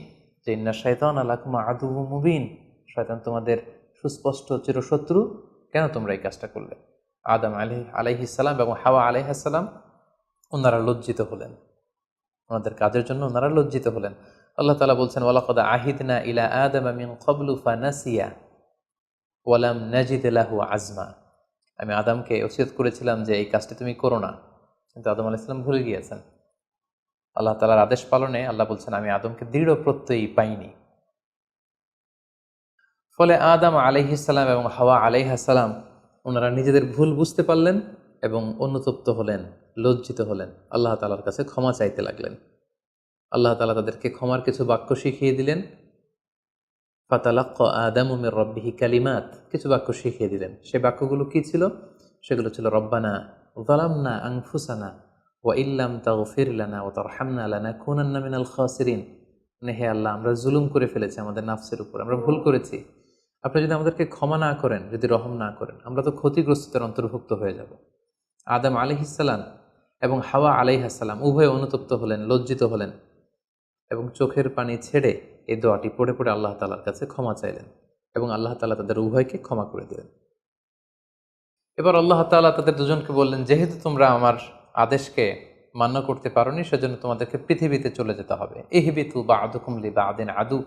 যে ইন্না শাইতানা লাকুমা আদুউম মুবিন, শয়তান তোমাদের সুস্পষ্ট চিরশত্রু, কেন তোমরা এই কাজটা করলে। আদম আলাইহিস সালাম এবং হাওয়া আলাইহিস সালাম ওনারা লজ্জিত হলেন, ওনাদের কাজের জন্য ওনারা লজ্জিত হলেন। আল্লাহ তাআলা বলছেন, ওয়ালাকাদ আহিদনা ইলা আদামা মিন ক্বাবলু ফানাসিয়া ওয়ালাম নাজিদ লাহু আজমা, আমি আদমকে ওসিয়ত করেছিলাম যে এই কাজটি তুমি করো না, কিন্তু আদম আলাইহিস সালাম ভুলে গিয়েছেন। আল্লাহ তাআলার আদেশ পালনে আল্লাহ বলছেন আমি আদমকে দৃঢ় প্রত্যয়ী পাইনি। ফলে আদম আলাইহিস সালাম এবং হাওয়া আলাইহিস সালাম ওনারা নিজেদের ভুল বুঝতে পারলেন এবং অনুতপ্ত হলেন, লজ্জিত হলেন, আল্লাহ তাআলার কাছে ক্ষমা চাইতে লাগলেন। আল্লাহ তাআলা তাদেরকে ক্ষমার কিছু বাক্য শিখিয়ে দিলেন। ফাতালাক্কা আদামু মির রাব্বিহি কালিমাত, কিছু বাক্য শিখিয়ে দিলেন। সে বাক্যগুলো কি ছিল? সেগুলো ছিল রব্বানা যালামনা আনফুসানা ওয়া ইল্লাম তাগফির লানা ওয়া তারহামনা লানাকুনান্না মিনাল খাসিরিন, মানে হে আল্লাহ আমরা জুলুম করে ফেলেছি আমাদের নাফসের উপর, আমরা ভুল করেছি, আপনি যদি আমাদেরকে ক্ষমা না করেন, যদি রহম না করেন, আমরা তো ক্ষতিগ্রস্তদের অন্তর্ভুক্ত হয়ে যাব। আদম আলাইহিস সালাম এবং হাওয়া আলাইহিস সালাম উভয়ে অনুতপ্ত হলেন, লজ্জিত হলেন এবং চোখের পানি ছেড়ে এই দোয়াটি পড়ে পড়ে আল্লাহ তাআলার কাছে ক্ষমা চাইলেন, এবং আল্লাহ তাআলা তাদের উভয়কে ক্ষমা করে দিলেন। এবার আল্লাহ তাআলা তাদের দুজনকে বললেন, যেহেতু তোমরা আমার আদেশকে মান্য করতে পারোনি, সেজন্য তোমাদেরকে পৃথিবীতে চলে যেতে হবে। ইহবিতু বা'দুকুম লিবা'দিন আদু,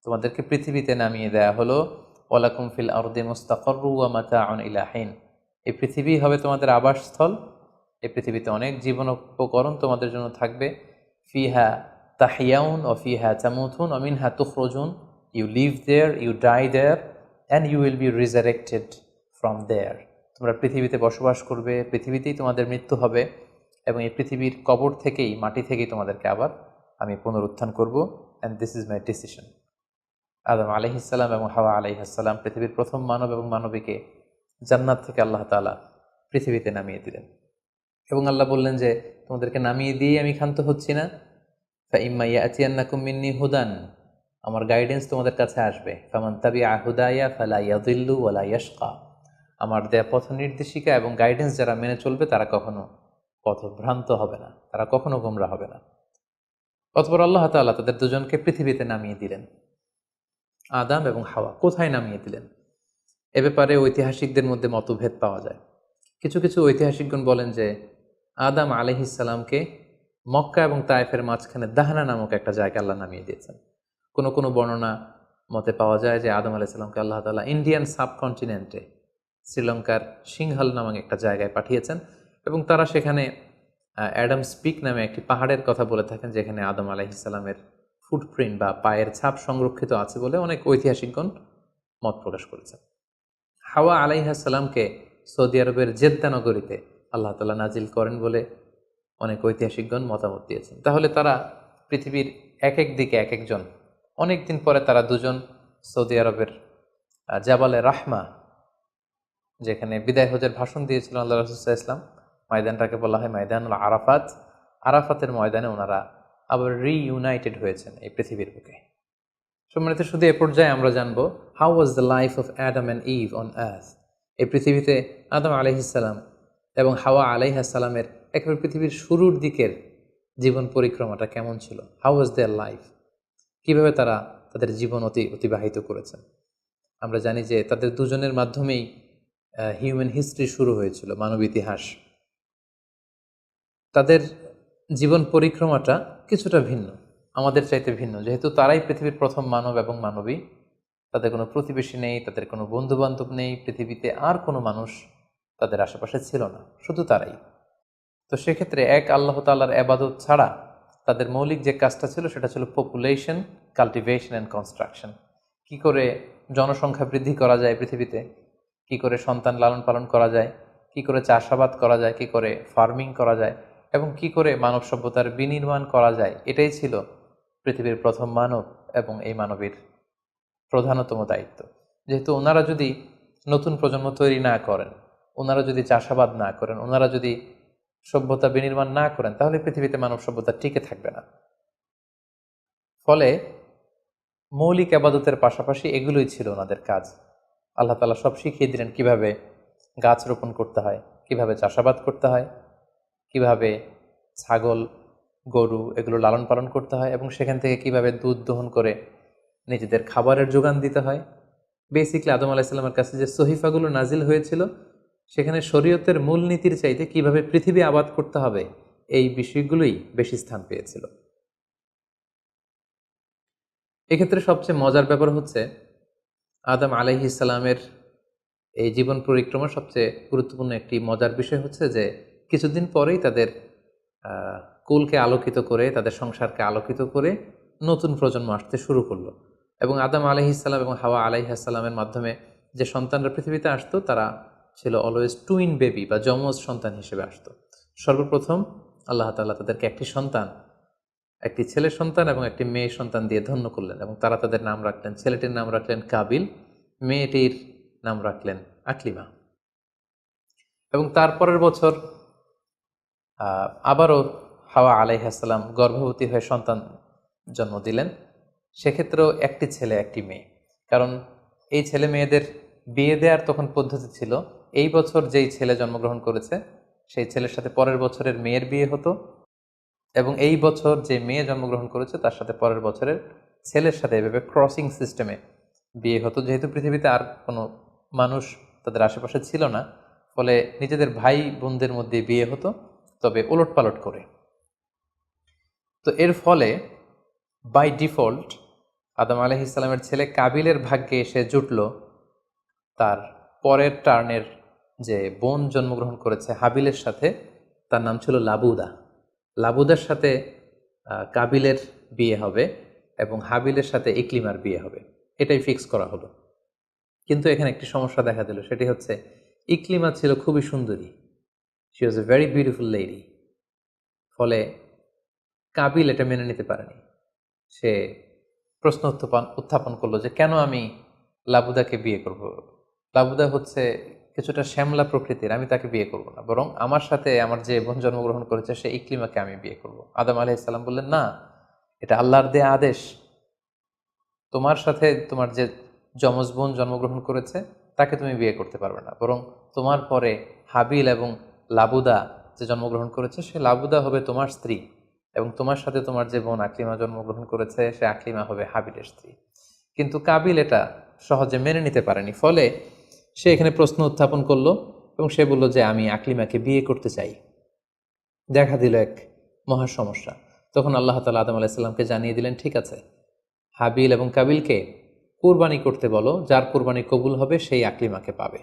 তোমাদেরকে পৃথিবীতে নামিয়ে দেয়া হলো। ওয়ালাকুম ফিল আরদি মুস্তাকাররু ওয়া মাতাউন ইলা হিন, এই পৃথিবী হবে তোমাদের আবাসস্থল, এই পৃথিবীতে অনেক জীবন উপকরণ তোমাদের জন্য থাকবে। ফিহা তাহিয়াউন ও ফিহা তামুতুন ওয়া মিনহা তুখরুজুন, you live there, you die there, and you will be resurrected from there. তোমরা পৃথিবীতে বসবাস করবে, পৃথিবীতেই তোমাদের মৃত্যু হবে, এবং এই পৃথিবীর কবর থেকেই, মাটি থেকেই তোমাদেরকে আবার আমি পুনরুত্থান করব, and this is my decision. Adam আলাইহিস সালাম এবং হাওয়া আলাইহিস সালাম পৃথিবীর প্রথম মানব এবং মানবীকে জান্নাত থেকে আল্লাহ তাআলা পৃথিবীতে নামিয়ে দিলেন, এবং আল্লাহ বললেন যে তোমাদেরকে নামিয়ে দিয়েই আমি ক্ষান্ত হচ্ছি না। ফাইম্মা ইয়াতিয়ান্নাকুম মিন্নি হুদান, আমার গাইডেন্স তোমাদের কাছে আসবে। ফামান তাবিআ হুদায়া ফালা ইয়াযিল্লু ওয়ালা ইয়াশকা, আমার দেয়া পথ নির্দেশিকা এবং গাইডেন্স যারা মেনে চলবে তারা কখনো পথভ্রান্ত হবে না, তারা কখনো গোমরা হবে না। অতঃপর আল্লাহ তাআলা তাদের দুজনকে পৃথিবীতে নামিয়ে দিলেন। আদম এবং হাওয়া কোথায় নামিয়ে দিলেন এ ব্যাপারে ঐতিহাসিকদের মধ্যে মতভেদ পাওয়া যায়। কিছু কিছু ঐতিহাসিকগণ বলেন যে আদম আলাইহিস সালামকে মক্কা এবং তায়েফের মাঝখানে দাহনা নামক একটা জায়গায় আল্লাহ নামিয়ে দিয়েছেন। কোনো কোনো বর্ণনা মতে পাওয়া যায় যে আদম আলাইহিস সালামকে আল্লাহ তাআলা ইন্ডিয়ান সাবকন্টিনেন্টে শ্রীলঙ্কার সিংহাল নামক একটা জায়গায় পাঠিয়েছেন, এবং তারা সেখানে অ্যাডামস পিক নামে একটি পাহাড়ের কথা বলে থাকেন, যেখানে আদম আলাইহিস সালামের ফুটপ্রিন্ট বা পায়ের ছাপ সংরক্ষিত আছে বলে অনেক ঐতিহাসিকগণ মত প্রকাশ করেছেন। হাওয়া আলাইহিস সালামকে সৌদি আরবের জেদ্দা নগরীতে আল্লাহ তাআলা নাজিল করেন বলে অনেক ঐতিহাসিকগণ মতামত দিয়েছেন। তাহলে তারা পৃথিবীর এক এক দিকে এক একজন, অনেক দিন পরে তারা দুজন সৌদি আরবের জাবালে রাহমা, যেখানে বিদায় হজের ভাষণ দিয়েছিলেন আল্লাহ রাসূল সাল্লাল্লাহু আলাইহি ওয়াসাল্লাম, ময়দানটাকে বলা হয় ময়দানুল আরাফাত, আরাফাতের ময়দানে ওনারা আবার রিইউনাইটেড হয়েছেন এই পৃথিবীর বুকে। সম্মানিত, শুধু এ পর্যায়ে আমরা জানবো how was the life of Adam and Eve on earth. এই পৃথিবীতে আদম আলাইহিস সালাম এবং হাওয়া আলাইহিস সালামের একেবারে পৃথিবীর শুরুর দিকের জীবন পরিক্রমাটা কেমন ছিল, হাউ ওয়াজ দেয়ার লাইফ, কীভাবে তারা তাদের জীবন অতিবাহিত করেছেন। আমরা জানি যে তাদের দুজনের মাধ্যমেই হিউম্যান হিস্ট্রি শুরু হয়েছিল, মানব ইতিহাস। তাদের জীবন পরিক্রমাটা কিছুটা ভিন্ন, আমাদের চাইতে ভিন্ন, যেহেতু তারাই পৃথিবীর প্রথম মানব এবং মানবী। তাদের কোনো প্রতিবেশী নেই, তাদের কোনো বন্ধুবান্ধব নেই, পৃথিবীতে আর কোনো মানুষ তাদের আশেপাশে ছিল না, শুধু তারাই। তো সেক্ষেত্রে এক আল্লাহ তাআলার ইবাদত ছাড়া তাদের মৌলিক যে কাজটা ছিল সেটা ছিল পপুলেশন, কাল্টিভেশন অ্যান্ড কনস্ট্রাকশন। কি করে জনসংখ্যা বৃদ্ধি করা যায় পৃথিবীতে, কি করে সন্তান লালন পালন করা যায়, কি করে চাষাবাদ করা যায়, কি করে ফার্মিং করা যায়, এবং কি করে মানব সভ্যতার বিনির্মাণ করা যায়, এটাই ছিল পৃথিবীর প্রথম মানব এবং এই মানবীর প্রধানতম দায়িত্ব। যেহেতু ওনারা যদি নতুন প্রজন্ম তৈরি না করেন, ওনারা যদি চাষাবাদ না করেন, ওনারা যদি সভ্যতা বিনির্মাণ না করেন, তাহলে পৃথিবীতে মানব সভ্যতা টিকে থাকবে না। ফলে মৌলিক আবাদতের পাশাপাশি এগুলোই ছিল ওনাদের কাজ। আল্লাহ তাআলা সব শিখিয়ে দিলেন কিভাবে গাছ রোপণ করতে হয়, কিভাবে চাষাবাদ করতে হয়, কিভাবে ছাগল গরু এগুলো লালন পালন করতে হয়, এবং সেখান থেকে কিভাবে দুধ দহন করে নিজেদের খাবারের যোগান দিতে হয়। বেসিকলি আদম আলাইহিস সালামের কাছে যে সহিফাগুলো নাজিল হয়েছিল, সেখানে শরীয়তের মূলনীতির চাইতে কিভাবে পৃথিবী আবাদ করতে হবে এই বিষয়গুলোই বেশি স্থান পেয়েছিল। এক্ষেত্রে সবচেয়ে মজার ব্যাপার হচ্ছে আদম আলাইহিস সালামের এই জীবন পরিক্রমার সবচেয়ে গুরুত্বপূর্ণ একটি মজার বিষয় হচ্ছে যে কিছুদিন পরেই তাদের কুলকে আলোকিত করে, তাদের সংসারকে আলোকিত করে নতুন প্রজন্ম আসতে শুরু করলো। এবং আদম আলাইহিসসালাম এবং হাওয়া আলাইহিসসালামের মাধ্যমে যে সন্তানরা পৃথিবীতে আসতো, তারা ছিল অলওয়েজ টুইন বেবি বা যমজ সন্তান হিসেবে আসতো। সর্বপ্রথম আল্লাহ তাআলা তাদেরকে একটি সন্তান, একটি ছেলে সন্তান এবং একটি মেয়ে সন্তান দিয়ে ধন্য করলেন, এবং তারা তাদের নাম রাখলেন, ছেলেটির নাম রাখলেন কাবিল, মেয়েটির নাম রাখলেন আকলিমা। এবং তারপরের বছর আবারও হাওয়া আলাইহিসসালাম গর্ভবতী হয়ে সন্তান জন্ম দিলেন। সেক্ষেত্রেও একটি ছেলে একটি মেয়ে, কারণ এই ছেলে মেয়েদের বিয়ে দেওয়ার তখন পদ্ধতি ছিল এই বছর যেই ছেলে জন্মগ্রহণ করেছে সেই ছেলের সাথে পরের বছরের মেয়ের বিয়ে হতো, এবং এই বছর যে মেয়ে জন্মগ্রহণ করেছে তার সাথে পরের বছরের ছেলের সাথে এভাবে ক্রসিং সিস্টেমে বিয়ে হতো। যেহেতু পৃথিবীতে আর কোনো মানুষ তাদের আশেপাশে ছিল না, ফলে নিজেদের ভাই বোনদের মধ্যে বিয়ে হতো, তবে ওলট পালট করে। তো এর ফলে বাই ডিফল্ট আদম আলাইহিস সালামের ছেলে কাবিলের ভাগ্যে এসে জুটল তার পরের টার্নের যে বোন জন্মগ্রহণ করেছে হাবিলের সাথে, তার নাম ছিল লাবুদা। লাবুদার সাথে কাবিলের বিয়ে হবে এবং হাবিলের সাথে ইকলিমার বিয়ে হবে, এটাই ফিক্স করা হলো। কিন্তু এখানে একটি সমস্যা দেখা দিল, সেটি হচ্ছে ইকলিমা ছিল খুবই সুন্দরী, she was a very beautiful lady. ফলে কাবিল এটা মেনে নিতে পারেনি। সে প্রশ্ন উত্থাপন করলো যে কেন আমি লাবুদাকে বিয়ে করব? লাবুদা হচ্ছে কিছুটা শ্যামলা প্রকৃতির, আমি তাকে বিয়ে করব না, বরং আমার সাথে আমার যে বোন জন্মগ্রহণ করেছে সে ইকলিমাকে আমি বিয়ে করব। আদম আলাইহিস সালাম বললেন, না, এটা আল্লাহর দেয়া আদেশ। তোমার সাথে তোমার যে যমজ বোন জন্মগ্রহণ করেছে তাকে তুমি বিয়ে করতে পারবে না, বরং তোমার পরে হাবিল এবং লাবুদা যে জন্মগ্রহণ করেছে সে লাবুদা হবে তোমার স্ত্রী, এবং তোমার সাথে তোমার যে বোন আকলিমা জন্মগ্রহণ করেছে সে আকলিমা হবে হাবিলের স্ত্রী। কিন্তু কাবিল এটা সহজে মেনে নিতে পারেনি। ফলে সে এখানে প্রশ্ন উত্থাপন করলো এবং সে বলল যে আমি আকলিমাকে বিয়ে করতে চাই। দেখা দিল এক মহা সমস্যা। তখন আল্লাহ তাআলা আদম আলাইহিস সালামকে জানিয়ে দিলেন, ঠিক আছে, হাবিল এবং কাবিলকে কুরবানি করতে বলো, যার কুরবানি কবুল হবে সেই আকলিমাকে পাবে।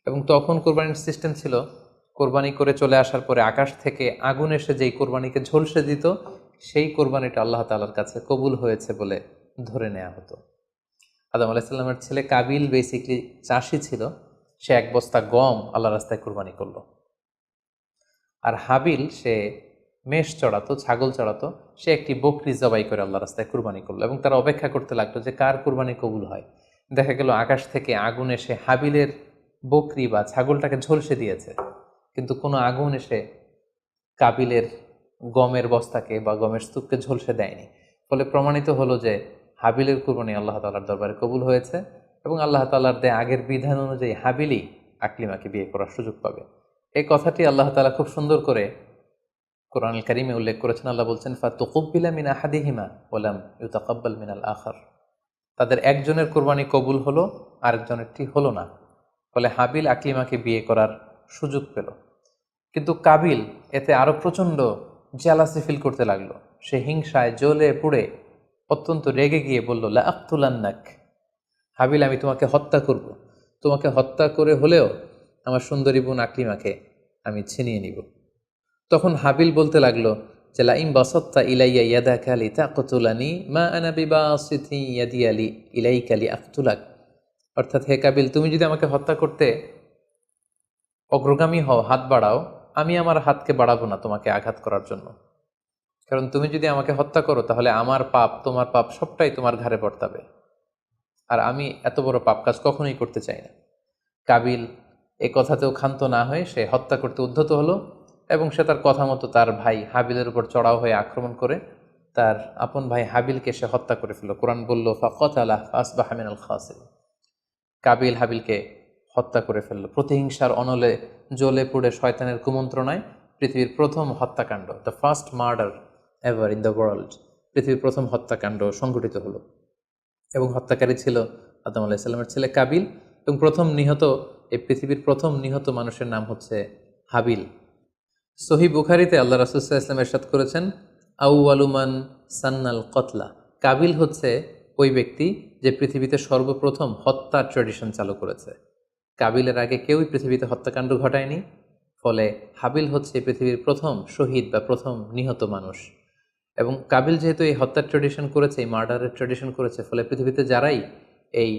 এবং তখন কোরবানির সিস্টেম ছিল, কোরবানি করে চলে আসার পরে আকাশ থেকে আগুন এসে যেই কোরবানিকে ঝলসে দিত, সেই কোরবানিটা আল্লাহ তাআলার কাছে কবুল হয়েছে বলে ধরে নেওয়া হতো। আদম আলাইহিস সালামের ছেলে কাবিল বেসিকলি চাষি ছিল, সে এক বস্তা গম আল্লাহ রাস্তায় কোরবানি করলো। আর হাবিল সে মেষ চড়াতো, ছাগল চড়াতো, সে একটি বকরি জবাই করে আল্লাহ রাস্তায় কুরবানি করলো, এবং তারা অপেক্ষা করতে লাগলো যে কার কুরবানি কবুল হয়। দেখা গেল আকাশ থেকে আগুন এসে হাবিলের বকরি বা ছাগলটাকে ঝলসে দিয়েছে, কিন্তু কোনো আগুন এসে কাবিলের গমের বস্তাকে বা গমের স্তূপকে ঝলসে দেয়নি। ফলে প্রমাণিত হলো যে হাবিলের কুরবানি আল্লাহ তাআলার দরবারে কবুল হয়েছে, এবং আল্লাহ তাআলার দেয়া আগের বিধান অনুযায়ী হাবিলই আকলিমাকে বিয়ে করার সুযোগ পাবে। এই কথাটি আল্লাহ তাআলা খুব সুন্দর করে কোরআনুল কারীমে উল্লেখ করেছেন। আল্লাহ বলছেন, ফাতুকুব্বিলা মিন আহাদিহিমা ওয়ালাম ইউতাকাব্বাল মিনাল আখার। তাদের একজনের কোরবানি কবুল হলো, আরেকজনেরটি হলো না। ফলে হাবিল আকলিমাকে বিয়ে করার সুযোগ পেল। কিন্তু কাবিল এতে আরো প্রচণ্ড জেলাসি ফিল করতে লাগলো। সে হিংসায় জ্বলে পুড়ে অত্যন্ত রেগে গিয়ে বলল, লা আক্তুলান্নাক, হাবিল আমি তোমাকে হত্যা করব, তোমাকে হত্যা করে হলেও আমার সুন্দরী বোন আকলিমাকে আমি ছিনিয়ে নিব। তখন হাবিল বলতে লাগলো যে লাইম বাসাত্তা ইলাইয়া ইয়াদাকা লিতাকতুলানি মা আনা বিবাসিতি ইয়াদি আলি ইলাইকা লিআকতুলাক। অর্থাৎ, হে কাবিল, তুমি যদি আমাকে হত্যা করতে অগ্রগামী হও, হাত বাড়াও, আমি আমার হাতকে বাড়াবো না তোমাকে আঘাত করার জন্য। কারণ তুমি যদি আমাকে হত্যা করো তাহলে আমার পাপ, তোমার পাপ সবটাই তোমার ঘাড়ে বর্তাবে, আর আমি এত বড় পাপ কাজ কখনোই করতে চাই না। কাবিল এই কথাতেও ক্ষান্ত না হয়ে সে হত্যা করতে উদ্যত হলো এবং সে তার কথা মতো তার ভাই হাবিলের উপর চড়াও হয়ে আক্রমণ করে তার আপন ভাই হাবিলকে সে হত্যা করে ফেলল। কোরআন বলল ফাকাতালাহ ফাসবাহা মিনাল খাসিরিন। কাবিল হাবিলকে হত্যা করে ফেলল প্রতিহিংসার অনলে জ্বলে পুড়ে শয়তানের কুমন্ত্রণায়। পৃথিবীর প্রথম হত্যাকাণ্ড, the first murder ever in the world, পৃথিবীর প্রথম হত্যাকাণ্ড সংঘটিত হলো এবং হত্যাকারী ছিল আদম আলাইহিস সালামের ছেলে কাবিল। এবং এই পৃথিবীর প্রথম নিহত মানুষের নাম হচ্ছে হাবিল। সহিহ বুখারীতে আল্লাহ রাসূল সাল্লাল্লাহু আলাইহি ওয়াসাল্লাম ইরশাদ করেছেন, আউয়ালু মান সান্নাল কতলা। কাবিল হচ্ছে ওই ব্যক্তি যে পৃথিবীতে সর্বপ্রথম হত্যার ট্র্যাডিশন চালু করেছে। কাবিলের আগে কেউই পৃথিবীতে হত্যাকাণ্ড ঘটায়নি, ফলে হাবিল হচ্ছে পৃথিবীর প্রথম শহীদ বা প্রথম নিহত মানুষ। এবং কাবিল যেহেতু এই হত্যার ট্র্যাডিশন করেছে, এই মার্ডারের ট্র্যাডিশন করেছে, ফলে পৃথিবীতে যারাই এই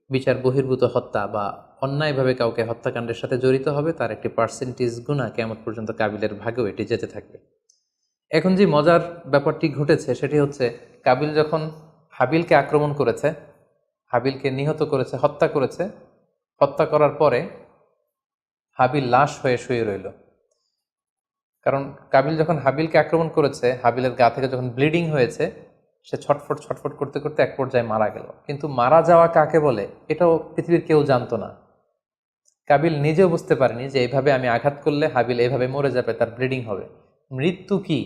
বিচার বহির্ভূত হত্যা বা অন্যায়ভাবে কাউকে হত্যাকাণ্ডের সাথে জড়িত হবে তার একটি পার্সেন্টেজ গুণা কিয়ামত পর্যন্ত কাবিলের ভাগেও এটি যেতে থাকবে। এখন যে মজার ব্যাপারটি ঘটেছে সেটি হচ্ছে, কাবিল যখন হাবিলকে আক্রমণ করেছে, হাবিলকে নিহত করেছে, হত্যা করেছে, হত্যা করার পরে হাবিল লাশ হয়ে শুয়ে রইল। কারণ কাবিল যখন হাবিলকে আক্রমণ করেছে, হাবিলের গা থেকে যখন ব্লিডিং হয়েছে, সে ছটফট ছটফট করতে করতে এক পর্যায়ে মারা গেল। কিন্তু মারা যাওয়া কাকে বলে এটাও পৃথিবীর কেউ জানতো না। কাবিল নিজেও বুঝতে পারেনি যে এইভাবে আমি আঘাত করলে হাবিল এইভাবে মরে যাবে, তার ব্লিডিং হবে। মৃত্যু কি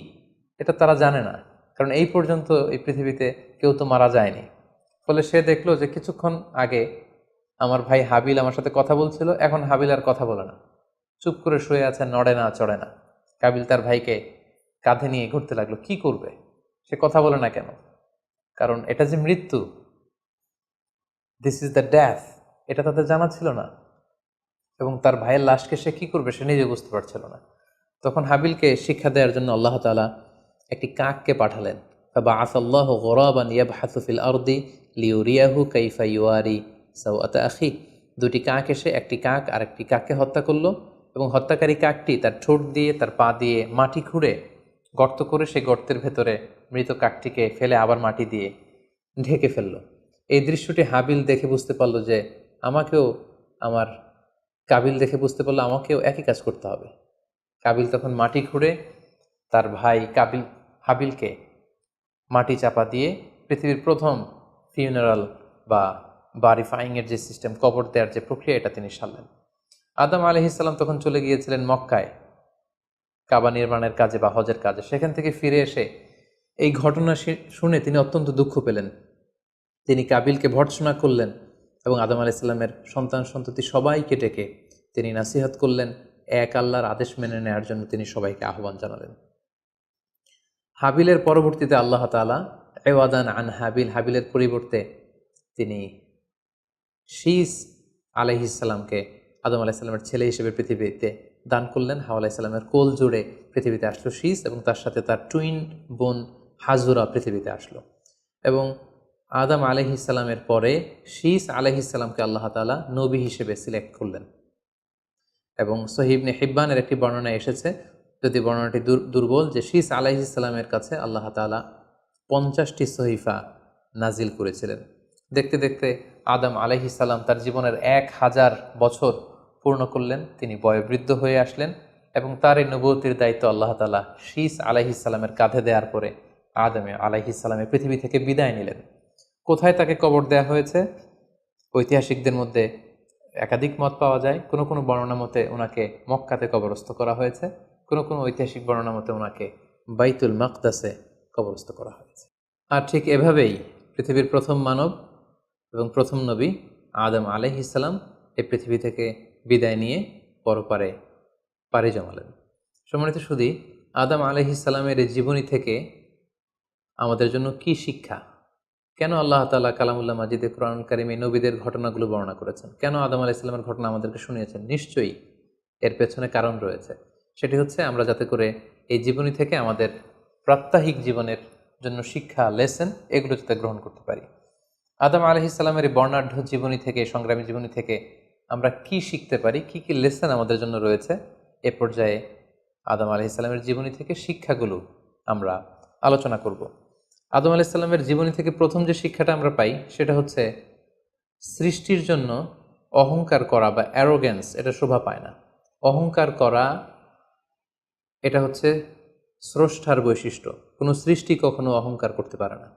এটা তারা জানে না, কারণ এই পর্যন্ত এই পৃথিবীতে কেউ তো মারা যায়নি। ফলে সে দেখলো যে কিছুক্ষণ আগে আমার ভাই হাবিল আমার সাথে কথা বলছিল, এখন হাবিল আর কথা বলে না, চুপ করে শুয়ে আছে, নড়ে না চড়ে না। কাবিল তার ভাইকে কাঁধে নিয়ে ঘুরতে লাগলো। কি করবে, সে কথা বলে না কেন? কারণ এটা যে মৃত্যু, দিস ইজ দ্য ডেথ, এটা তাদের জানা ছিল না। এবং তার ভাইয়ের লাশকে সে কি করবে সে নিজে বুঝতে পারছিল না। তখন হাবিলকে শিক্ষা দেওয়ার জন্য আল্লাহ তাআলা একটি কাককে পাঠালেন। ফাবাআসাল্লাহু গুরাবান ইয়াবহাসু ফিল আরদি লিউরিয়াহু কাইফা ইউয়ারি সাওআতা আখি। দুটি কাক এসে একটি কাক আর একটি কাককে হত্যা করলো এবং হত্যাকারী কাকটি তার ঠোঁট দিয়ে তার পা দিয়ে মাটি খুঁড়ে গর্ত করে সেই গর্তের ভেতরে মৃত কাকটিকে ফেলে আবার মাটি দিয়ে ঢেকে ফেললো। এই দৃশ্যটি হাবিল দেখে বুঝতে পারলো যে আমাকেও আমার কাবিল দেখে বুঝতে পারলো আমাকেও একই কাজ করতে হবে। কাবিল তখন মাটি খুঁড়ে তার ভাই হাবিলকে মাটি চাপা দিয়ে পৃথিবীর প্রথম ফিউনারাল বা বারিফাইংয়ের যে সিস্টেম, কবর দেওয়ার যে প্রক্রিয়া, এটা তিনি সারলেন। আদম আলাইহিস সালাম তখন চলে গিয়েছিলেন মক্কায় কাবা নির্মাণের কাজে বা হজের কাজে। সেখান থেকে ফিরে এসে এই ঘটনা শুনে তিনি অত্যন্ত দুঃখ পেলেন। তিনি কাবিলকে ভর্ৎসনা করলেন এবং আদম আলাইহিস সালামের সন্তান সন্ততি সবাইকে ডেকে তিনি নাসিহত করলেন, এক আল্লাহর আদেশ মেনে নেওয়ার জন্য তিনি সবাইকে আহ্বান জানালেন। হাবিলের পরবর্তীতে আল্লাহ তাআলা এওয়াদান আন হাবিল, হাবিলের পরিবর্তে তিনি শীস আলাইহিস সালামকে আদম আলাইহিস সালামের ছেলে হিসেবে পৃথিবীতে দান করলেন। হাওয়া আলাইহিস সালামের কোল জুড়ে পৃথিবীতে আসলো শীস এবং তার সাথে তার টুইন বোন হাজুরা পৃথিবীতে আসলো। এবং আদম আলাইহিস সালামের পরে শীস আলাইহিস সালামকে আল্লাহ তাআলা নবী হিসেবে সিলেক্ট করলেন। এবং সহিহ ইবনে হিব্বানের একটি বর্ণনা এসেছে, যদি বর্ণনাটি দুর্বল, যে শীস আলাইহিস সালামের কাছে আল্লাহ তাআলা 50টি সহিফা নাজিল করেছিলেন। দেখতে দেখতে আদম আলাইহিস সালাম তার জীবনের 1000 বছর পূর্ণ করলেন। তিনি বয়োবৃদ্ধ হয়ে আসলেন এবং তার এই নবুয়তির দায়িত্ব আল্লাহ তাআলা শীস আলাইহিস সালামের কাঁধে দেওয়ার পরে আদম আলাইহিস সালামের পৃথিবী থেকে বিদায় নিলেন। কোথায় তাকে কবর দেওয়া হয়েছে? ঐতিহাসিকদের মধ্যে একাধিক মত পাওয়া যায়। কোনো কোনো বর্ণনা মতে ওনাকে মক্কাতে কবরস্থ করা হয়েছে, কোনো কোনো ঐতিহাসিক বর্ণনা মতে ওনাকে বাইতুল মাকদাসে কবরস্থ করা হয়েছে। আর ঠিক এভাবেই পৃথিবীর প্রথম মানব এবং প্রথম নবী আদম আলাইহিস সালাম এই পৃথিবী থেকে বিদায় নিয়ে পরপারে পাড়ি জমালেন। সম্মানিত সুধী, আদম আলাইহিস সালামের এই জীবনী থেকে আমাদের জন্য কি শিক্ষা? কেন আল্লাহ তাআলা কালামুল্লাহ মাজিদে কোরআন কারিমে নবীদের ঘটনাগুলো বর্ণনা করেছেন? কেন আদম আলাইহিস সালামের ঘটনা আমাদেরকে শুনিয়েছেন? নিশ্চয়ই এর পেছনে কারণ রয়েছে। সেটি হচ্ছে আমরা যাতে করে এই জীবনী থেকে আমাদের প্রাত্যহিক জীবনের জন্য শিক্ষা, লেসন, এগুলো যাতে গ্রহণ করতে পারি। আদম আলাইহিস সালামের এই বর্ণাঢ্য জীবনী থেকে, সংগ্রামী জীবনী থেকে আমরা কি শিখতে পারি, কি কি লেসন আমাদের জন্য রয়েছে, এ পর্যায়ে আদম আলাইহিস সালামের জীবনী থেকে শিক্ষাগুলো আমরা আলোচনা করব। আদম আলাইহিস সালামের জীবনী থেকে প্রথম যে শিক্ষাটা আমরা পাই সেটা হচ্ছে সৃষ্টির জন্য অহংকার করা বা অ্যারোগেন্স এটা শোভা পায় না। অহংকার করা এটা হচ্ছে স্রষ্টার বৈশিষ্ট্য। কোনো সৃষ্টি কখনো অহংকার করতে পারে না।